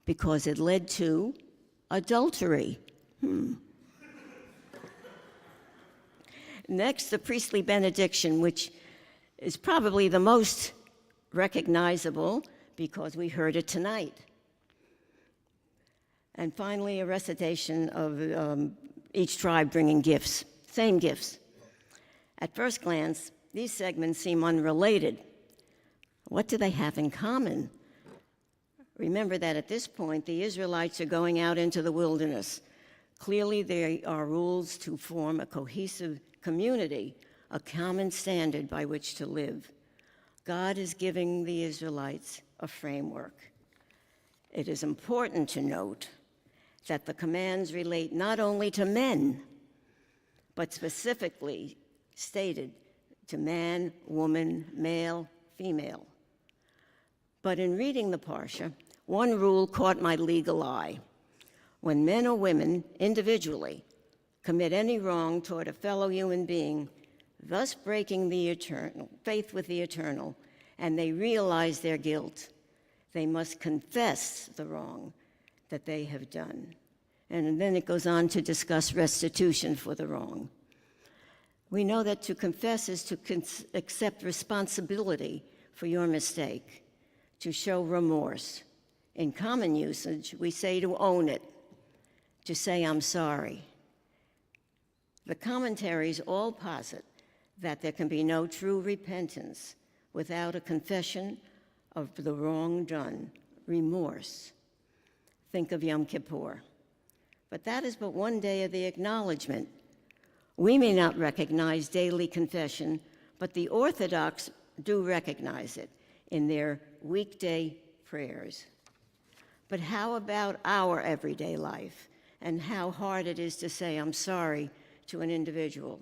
because it led to adultery. Next, the priestly benediction, which is probably the most recognizable because we heard it tonight. And finally, a recitation of each tribe bringing gifts, same gifts. At first glance, these segments seem unrelated. What do they have in common? Remember that at this point, the Israelites are going out into the wilderness. Clearly, there are rules to form a cohesive community, a common standard by which to live. God is giving the Israelites a framework. It is important to note that the commands relate not only to men, but specifically stated to man, woman, male, female. But in reading the Parsha, one rule caught my legal eye. When men or women individually commit any wrong toward a fellow human being, thus breaking the eternal, faith with the eternal, and they realize their guilt, they must confess the wrong that they have done. And then it goes on to discuss restitution for the wrong. We know that to confess is to accept responsibility for your mistake, to show remorse. In common usage, we say to own it, to say I'm sorry. The commentaries all posit that there can be no true repentance without a confession of the wrong done, remorse. Think of Yom Kippur. But that is but one day of the acknowledgement. We may not recognize daily confession, but the Orthodox do recognize it in their weekday prayers. But how about our everyday life and how hard it is to say I'm sorry to an individual?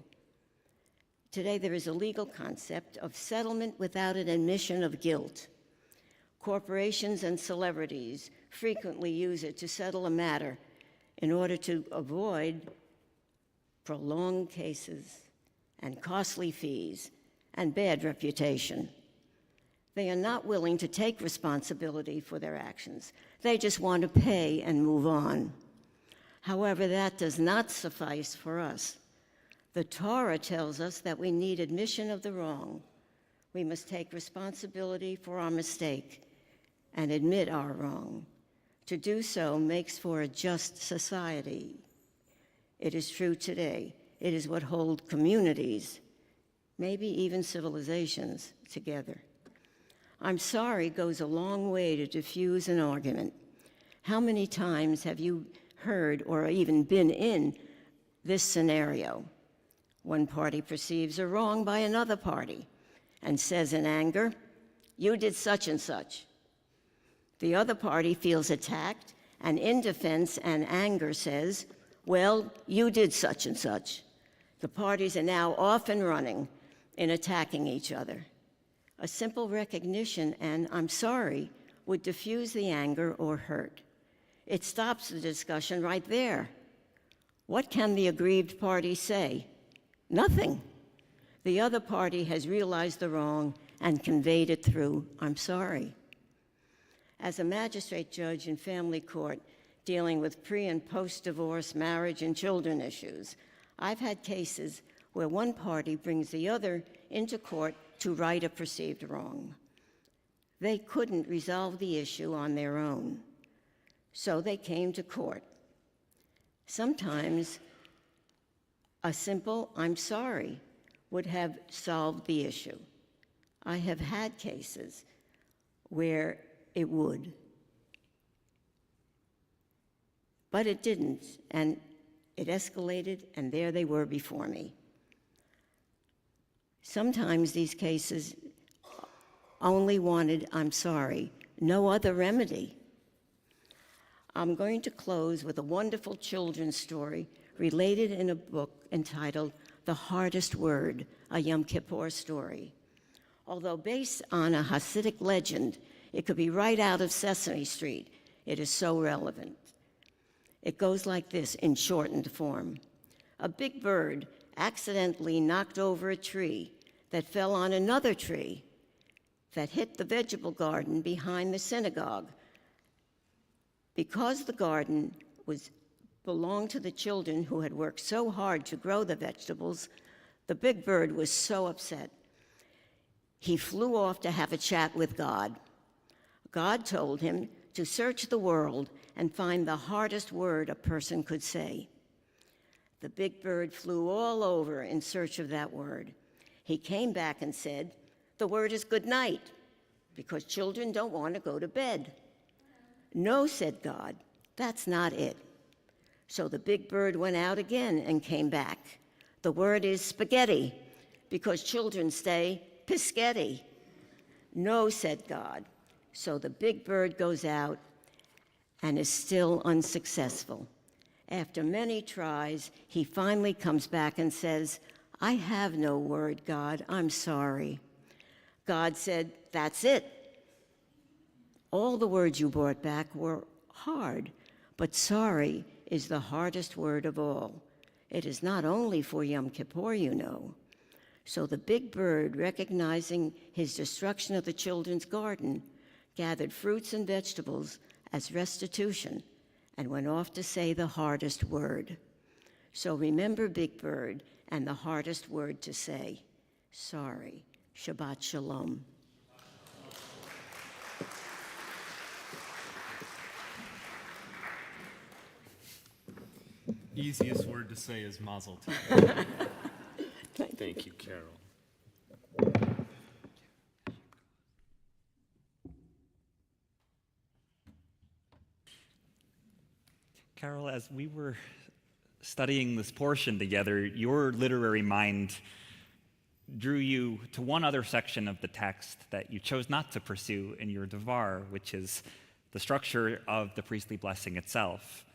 Today there is a legal concept of settlement without an admission of guilt. Corporations and celebrities frequently use it to settle a matter in order to avoid prolonged cases and costly fees and bad reputation. They are not willing to take responsibility for their actions. They just want to pay and move on. However, that does not suffice for us. The Torah tells us that we need admission of the wrong. We must take responsibility for our mistake and admit our wrong. To do so makes for a just society. It is true today. It is what holds communities, maybe even civilizations, together. I'm sorry goes a long way to diffuse an argument. How many times have you heard or even been in this scenario? One party perceives a wrong by another party and says in anger, "You did such and such." The other party feels attacked and in defense and anger says, "Well, you did such and such." The parties are now off and running in attacking each other. A simple recognition and "I'm sorry" would diffuse the anger or hurt. It stops the discussion right there. What can the aggrieved party say? Nothing. The other party has realized the wrong and conveyed it through "I'm sorry." As a magistrate judge in family court dealing with pre- and post-divorce marriage and children issues, I've had cases where one party brings the other into court to right a perceived wrong. They couldn't resolve the issue on their own, so they came to court. Sometimes A simple "I'm sorry" would have solved the issue. I have had cases where it would. But it didn't, and it escalated, and there they were before me. Sometimes these cases only wanted "I'm sorry," no other remedy. I'm going to close with a wonderful children's story related in a book entitled The Hardest Word, a Yom Kippur story. Although based on a Hasidic legend, it could be right out of Sesame Street. It is so relevant. It goes like this in shortened form. A big bird accidentally knocked over a tree that fell on another tree that hit the vegetable garden behind the synagogue. Because the garden belonged to the children who had worked so hard to grow the vegetables, the big bird was so upset. He flew off to have a chat with God. God told him to search the world and find the hardest word a person could say. The big bird flew all over in search of that word. He came back and said, "The word is good night, because children don't want to go to bed." "No," said God, "that's not it." So the big bird went out again and came back. "The word is spaghetti, because children say pischetti." "No," said God. So the big bird goes out and is still unsuccessful. After many tries, he finally comes back and says, "I have no word, God, I'm sorry." God said, "That's it. All the words you brought back were hard, but sorry is the hardest word of all. It is not only for Yom Kippur, you know." So the big bird, recognizing his destruction of the children's garden, gathered fruits and vegetables as restitution and went off to say the hardest word. So remember Big Bird and the hardest word to say, sorry. Shabbat Shalom. Easiest word to say is mazel tov. Thank you, Carol. Carol, as we were studying this portion together, your literary mind drew you to one other section of the text that you chose not to pursue in your devar, which is the structure of the priestly blessing itself.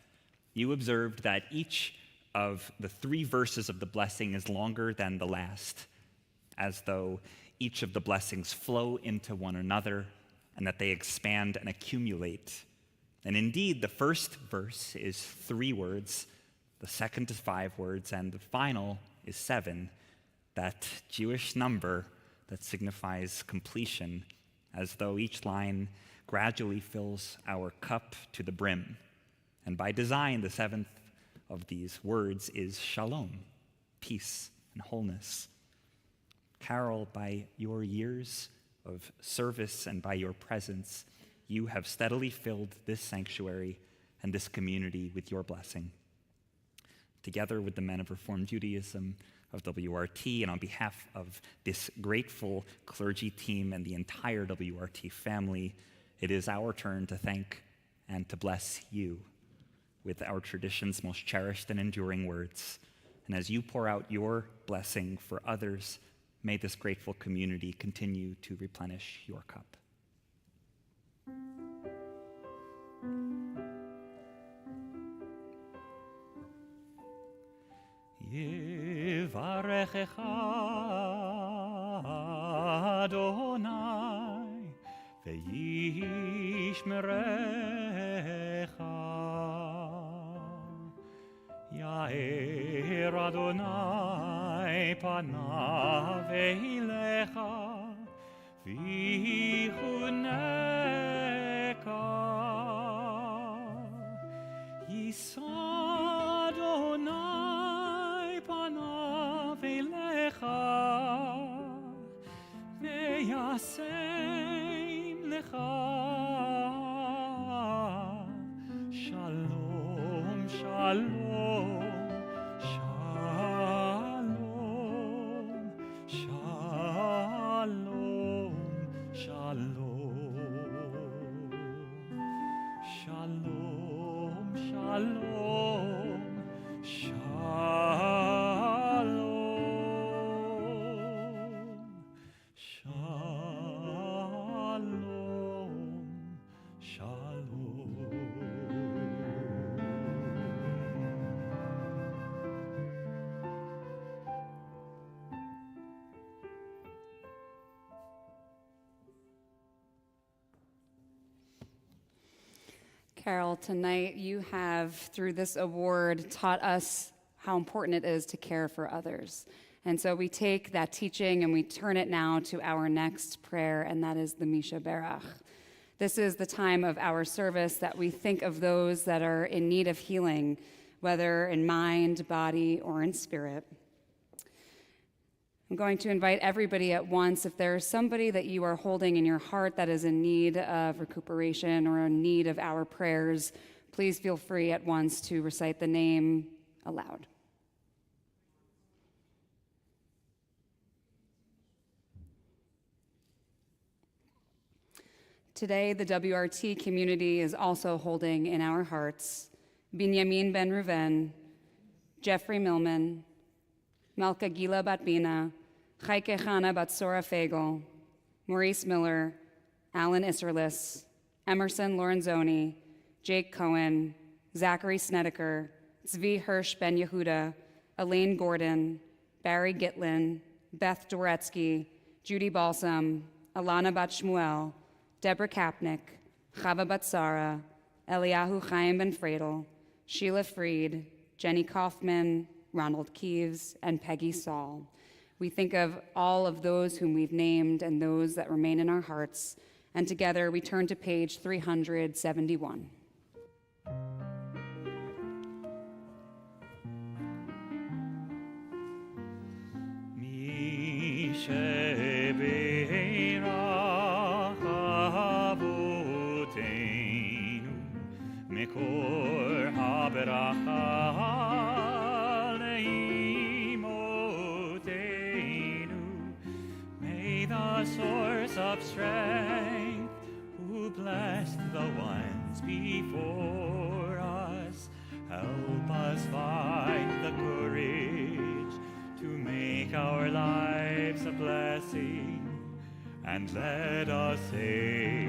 You observed that each of the 3 verses of the blessing is longer than the last, as though each of the blessings flow into one another and that they expand and accumulate. And indeed, the first verse is 3 words, the second is 5 words, and the final is 7, that Jewish number that signifies completion, as though each line gradually fills our cup to the brim. And by design, the 7th of these words is shalom, peace and wholeness. Carol, by your years of service and by your presence, you have steadily filled this sanctuary and this community with your blessing. Together with the men of Reformed Judaism, of WRT, and on behalf of this grateful clergy team and the entire WRT family, it is our turn to thank and to bless you with our tradition's most cherished and enduring words. And as you pour out your blessing for others, may this grateful community continue to replenish your cup. Yivarechecha Adonai ve'yishmerecha Ya'er Adonai panav eilecha v'yichuneka Yisa Adonai panav eilecha ve'yasem lecha Shalom, shalom, shalom. Shalom, shalom, shalom, Carol, tonight you have, through this award, taught us how important it is to care for others. And so we take that teaching and we turn it now to our next prayer, and that is the Misha Berach. This is the time of our service that we think of those that are in need of healing, whether in mind, body, or in spirit. I'm going to invite everybody at once. If there's somebody that you are holding in your heart that is in need of recuperation or in need of our prayers, please feel free at once to recite the name aloud. Today, the WRT community is also holding in our hearts Binyamin Ben Ruven, Jeffrey Millman, Malka Gila Batbina, Chaike Chana Batsora Fagel, Maurice Miller, Alan Isserlis, Emerson Lorenzoni, Jake Cohen, Zachary Snedeker, Zvi Hirsch Ben Yehuda, Elaine Gordon, Barry Gitlin, Beth Dworetsky, Judy Balsam, Alana Bat Shmuel, Deborah Kapnick, Chava Batsara, Eliyahu Chaim Ben Fradel, Sheila Freed, Jenny Kaufman, Ronald Keeves, and Peggy Saul. We think of all of those whom we've named and those that remain in our hearts, and together we turn to page 371. Mekor habracha May the source of strength, who blessed the ones before us, help us find the courage to make our lives a blessing, and let us say,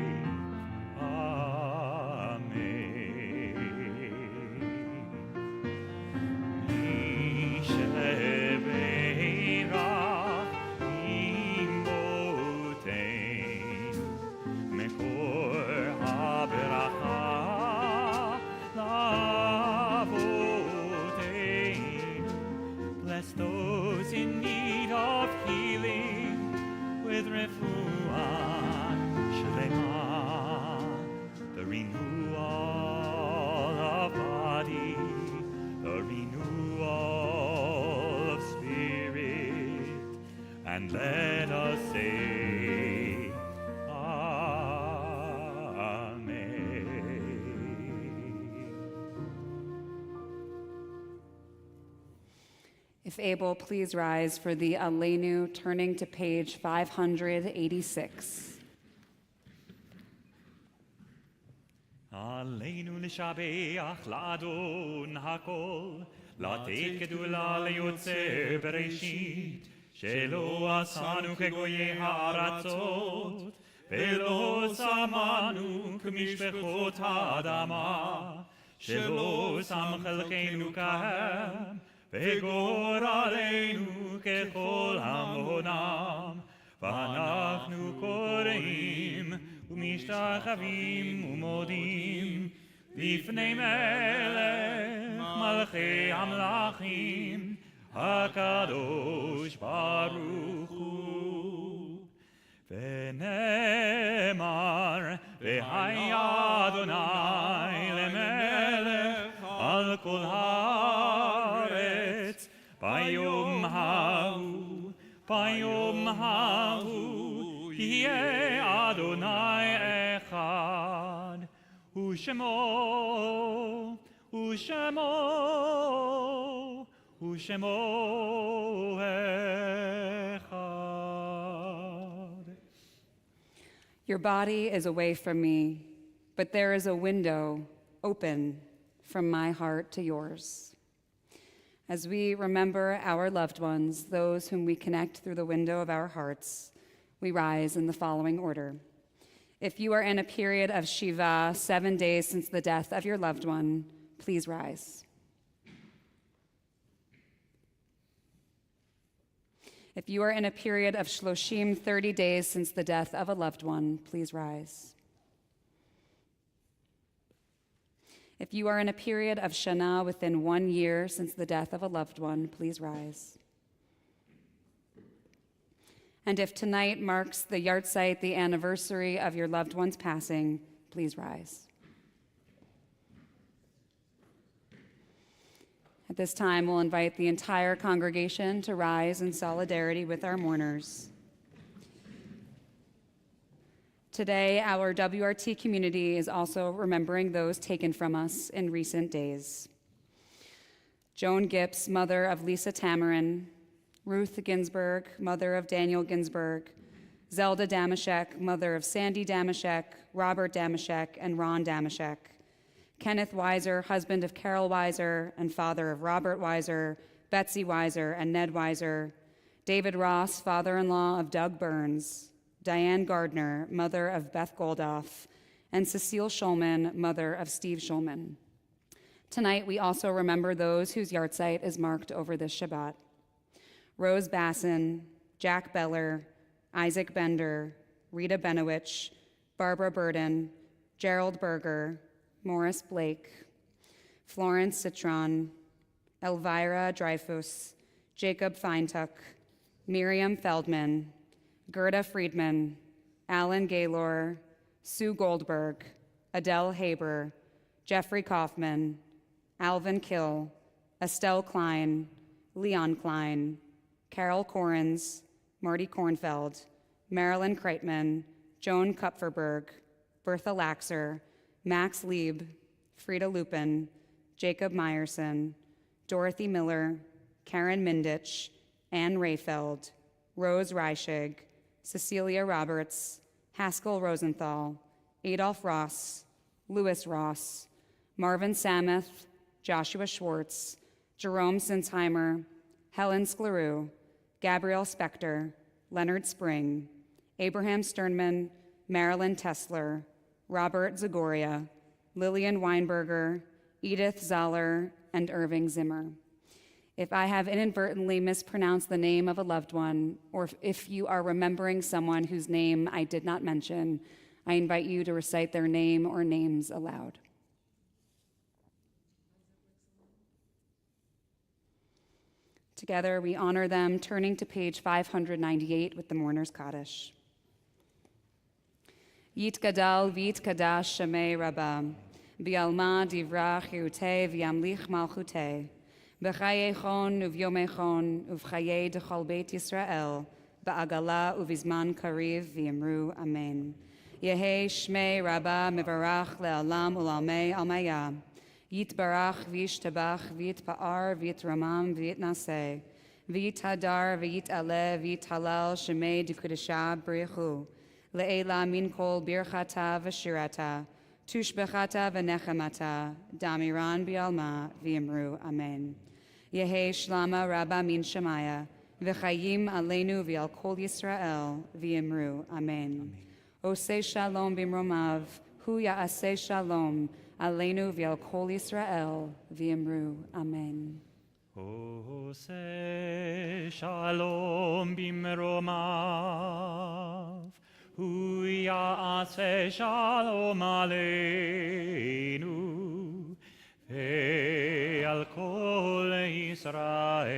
those in need of healing with refuah shlema, the renewal of body, the renewal of spirit, and let us say, If able, please rise for the Aleinu, turning to page 586. Aleinu l'shabeach la'adon hakol, la'tet gedula le'yotzer bereshit, shelo asanu kegoye ha'aratzot, velo samanu k'mishpechot ha'adama, shelo sam chelkeinu kahem, וגור עלינו ככל המונם, ואנחנו קוראים ומשתחווים ומודים לפני מלך מלכי המלכים, הקדוש ברוך הוא. ונאמר, והיה אדוני למלך על כל ביום ההוא יהיה אדוני אחד, ושמו אחד. Your body is away from me, but there is a window open from my heart to yours. As we remember our loved ones, those whom we connect through the window of our hearts, we rise in the following order. If you are in a period of Shiva, 7 days since the death of your loved one, please rise. If you are in a period of Shloshim, 30 days since the death of a loved one, please rise. If you are in a period of Shana within 1 year since the death of a loved one, please rise. And if tonight marks the yahrzeit, the anniversary of your loved one's passing, please rise. At this time, we'll invite the entire congregation to rise in solidarity with our mourners. Today, our WRT community is also remembering those taken from us in recent days. Joan Gips, mother of Lisa Tamarin, Ruth Ginsburg, mother of Daniel Ginsburg, Zelda Damashek, mother of Sandy Damashek, Robert Damashek, and Ron Damashek, Kenneth Weiser, husband of Carol Weiser and father of Robert Weiser, Betsy Weiser, and Ned Weiser, David Ross, father-in-law of Doug Burns, Diane Gardner, mother of Beth Goldoff, and Cecile Schulman, mother of Steve Schulman. Tonight, we also remember those whose yahrzeit is marked over this Shabbat. Rose Basson, Jack Beller, Isaac Bender, Rita Benowich, Barbara Burden, Gerald Berger, Morris Blake, Florence Citron, Elvira Dreyfus, Jacob Feintuck, Miriam Feldman, Gerda Friedman, Alan Gaylor, Sue Goldberg, Adele Haber, Jeffrey Kaufman, Alvin Kill, Estelle Klein, Leon Klein, Carol Corrins, Marty Kornfeld, Marilyn Kreitman, Joan Kupferberg, Bertha Laxer, Max Lieb, Frida Lupin, Jacob Meyerson, Dorothy Miller, Karen Mindich, Anne Rayfeld, Rose Reichig, Cecilia Roberts, Haskell Rosenthal, Adolph Ross, Louis Ross, Marvin Samuth, Joshua Schwartz, Jerome Sinsheimer, Helen Skleroux, Gabrielle Spector, Leonard Spring, Abraham Sternman, Marilyn Tesler, Robert Zagoria, Lillian Weinberger, Edith Zoller, and Irving Zimmer. If I have inadvertently mispronounced the name of a loved one, or if you are remembering someone whose name I did not mention, I invite you to recite their name or names aloud. Together, we honor them, turning to page 598 with the Mourner's Kaddish. Yit gadal v'yit kadash shemei rabba, bi'alma divrach hirutei v'yamlich malchutei, b'chayei uvyomei uv'chayei dechol beit Yisrael, ba'agala uvizman kariv v'yamru amen. Yehei shmei rabba mivarach le'alam u'lalmei almaya, Yitbarach v'yishtabach v'yitpa'ar v'yitramam v'yitnaseh, v'yithadar v'yit'aleh v'yithalal shemei d'kudesha b'richu, le'ela min kol birchata v'shirata, tushbechata v'nechamata, damiran bi'alma v'yimru amen. Yehei shlama rabba min shemaya, v'chayim aleinu v'al kol Yisrael v'yimru amen. Oseh shalom b'mromav, hu ya'aseh shalom, Aleinu v'al kol Yisrael v'yimru amen. Oseh shalom bimromav, hu ya'aseh shalom aleinu, ve'al kol Yisrael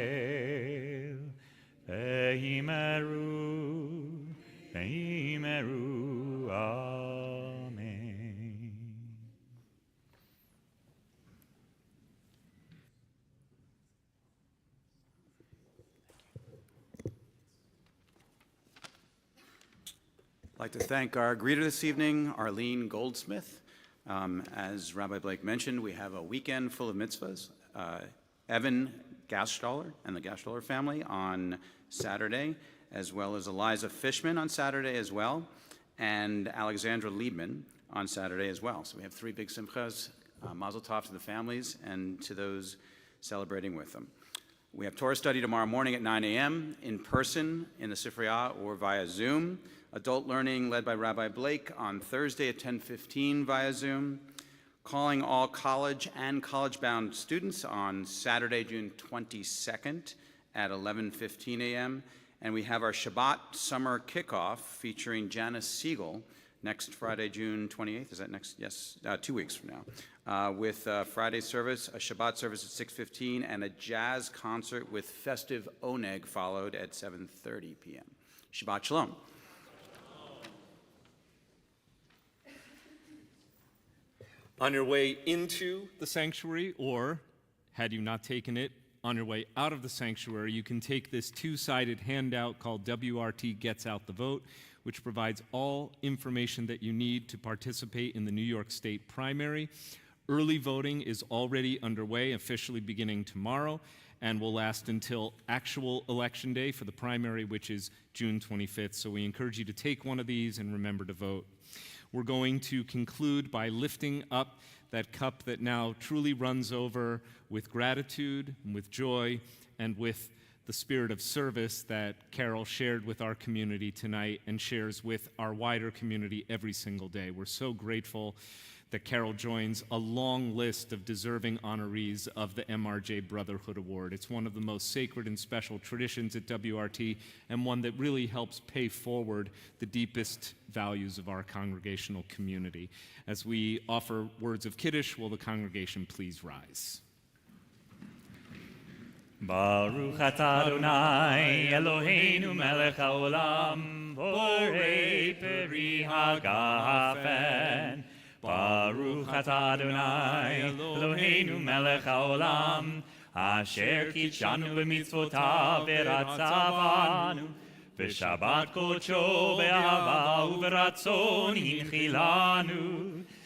v'yimeru amen. I'd like to thank our greeter this evening, Arlene Goldsmith. As Rabbi Blake mentioned, we have a weekend full of mitzvahs. Evan Gaststaller and the Gaststaller family on Saturday, as well as Eliza Fishman on Saturday as well, and Alexandra Liebman on Saturday as well. So we have three big simchas Mazel tov to the families and to those celebrating with them. We have Torah study tomorrow morning at 9 a.m. in person in the Sifriya or via Zoom. Adult learning led by Rabbi Blake on Thursday at 10:15 via Zoom. Calling all college and college-bound students on Saturday, June 22nd at 11:15 a.m. And we have our Shabbat summer kickoff featuring Janice Siegel next Friday, June 28th. Is that next? Yes, 2 weeks from now. With Friday service, a Shabbat service at 6:15, and a jazz concert with festive oneg followed at 7:30 p.m. Shabbat Shalom. On your way into the sanctuary, or had you not taken it, on your way out of the sanctuary, you can take this two-sided handout called WRT Gets Out the Vote, which provides all information that you need to participate in the New York State primary. Early voting is already underway, officially beginning tomorrow, and will last until actual election day for the primary, which is June 25th. So we encourage you to take one of these and remember to vote. We're going to conclude by lifting up that cup that now truly runs over with gratitude and with joy and with the spirit of service that Carol shared with our community tonight and shares with our wider community every single day. We're so grateful that Carol joins a long list of deserving honorees of the MRJ Brotherhood Award. It's one of the most sacred and special traditions at WRT, and one that really helps pay forward the deepest values of our congregational community. As we offer words of Kiddush, will the congregation please rise? Baruch atah Adonai Eloheinu melech haolam borei peri hagafen. Baruch atah Adonai Eloheinu melech haolam asher kitshanu b'mitzvotav v'ratzavanu b'shabbat kodsho be'ahava u'b'ratzon hinchilanu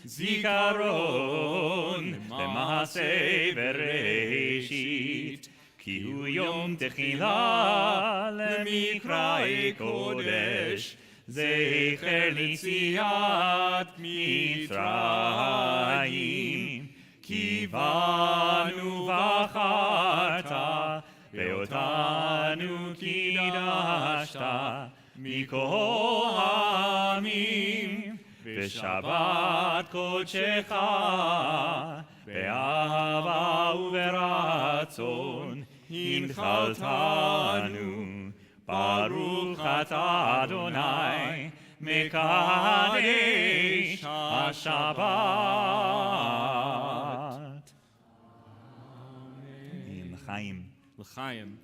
zikaron b'maaseh bereshit ki hu yom techila lemikrai kodesh zecher litziat Mitzrayim ki banu v'acharta ve'otanu kidashta mikol ha'amim v'shabbat kodshecha be'ahava u'beratzon hinchaltanu. Baruch atah Adonai mekadesh HaShabbat. L'chaim. L'chaim.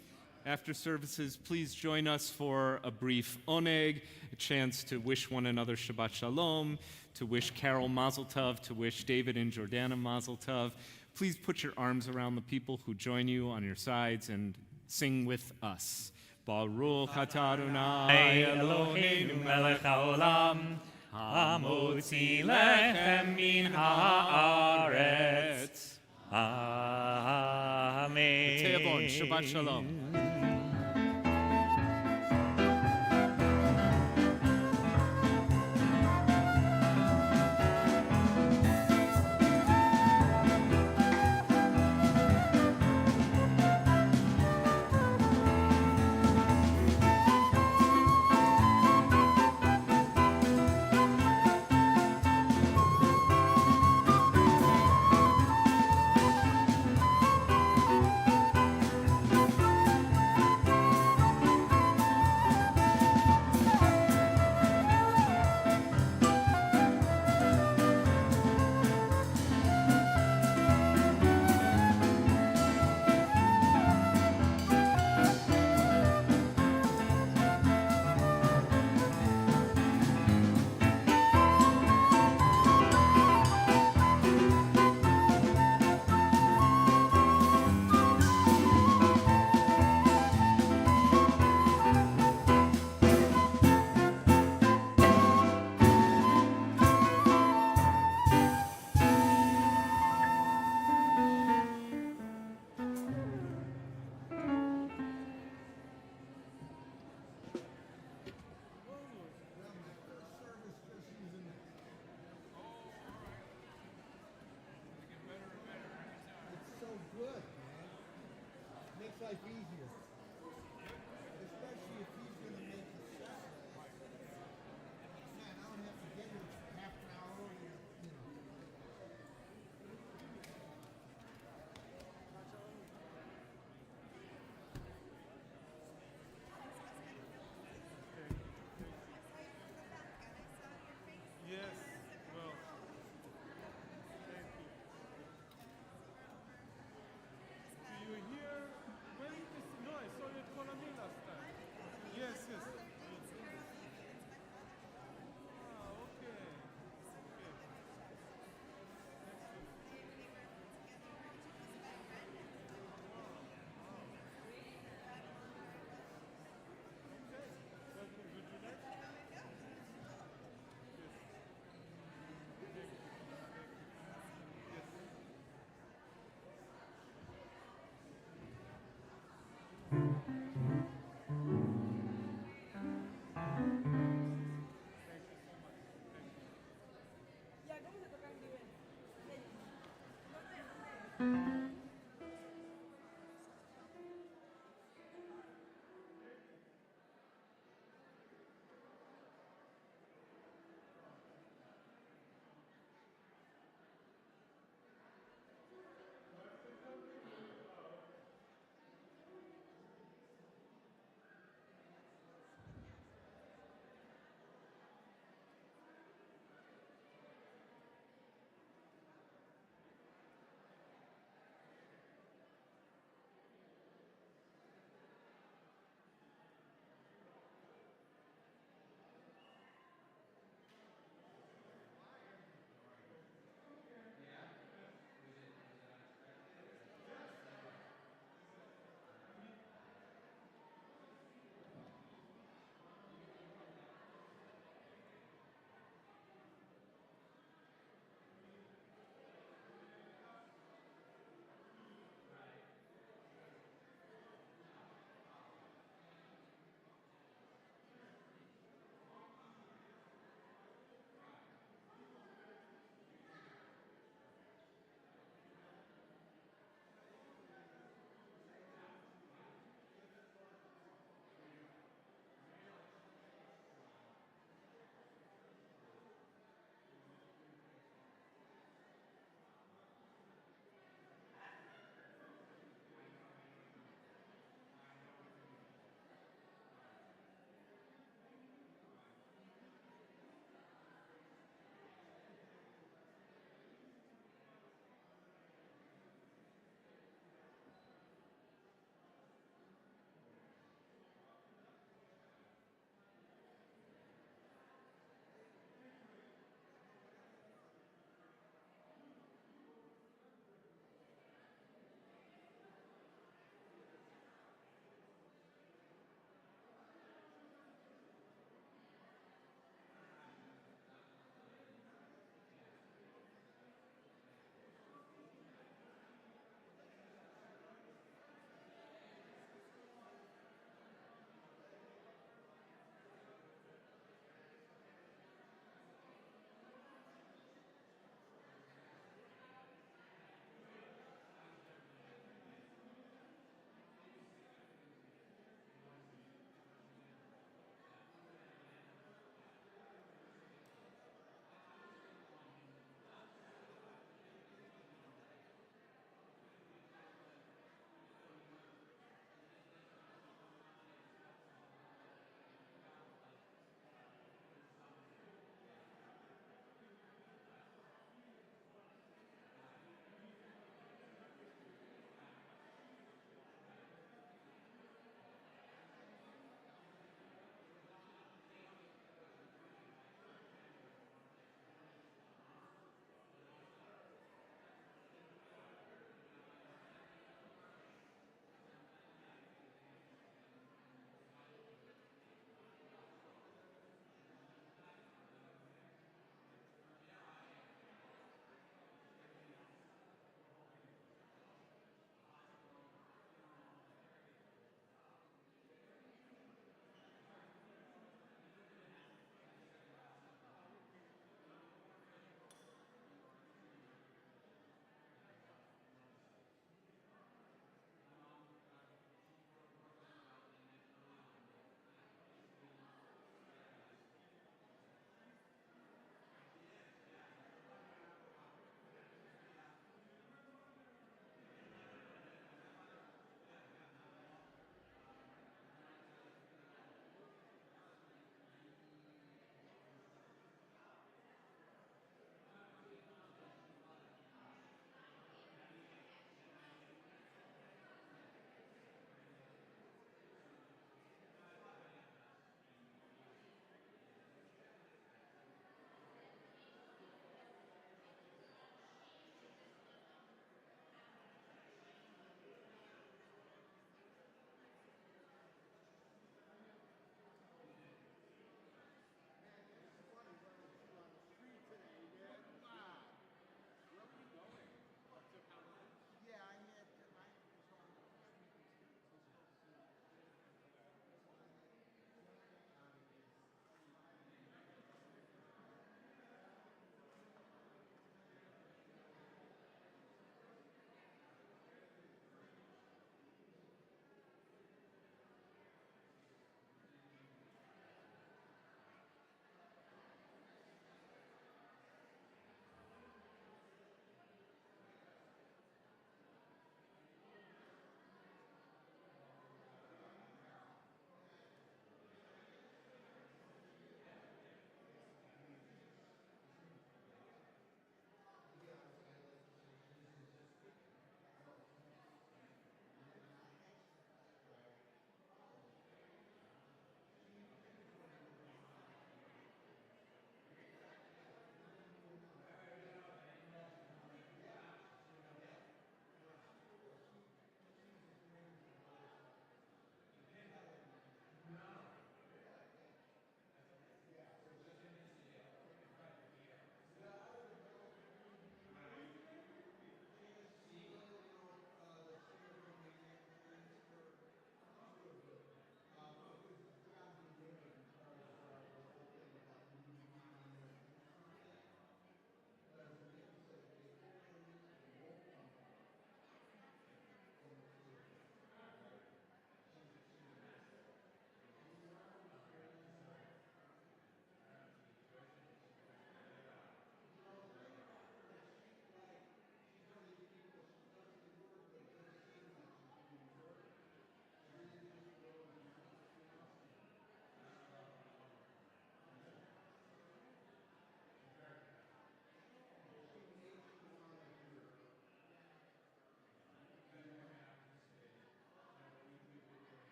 After services, please join us for a brief oneg, a chance to wish one another Shabbat Shalom, to wish Carol Mazel Tov, to wish David and Jordana Mazel Tov. Please put your arms around the people who join you on your sides and sing with us. Baruch atah Adonai Eloheinu melech haolam hamotzi lechem min haaretz. Amen. Te'avon, Shabbat Shalom. life easier.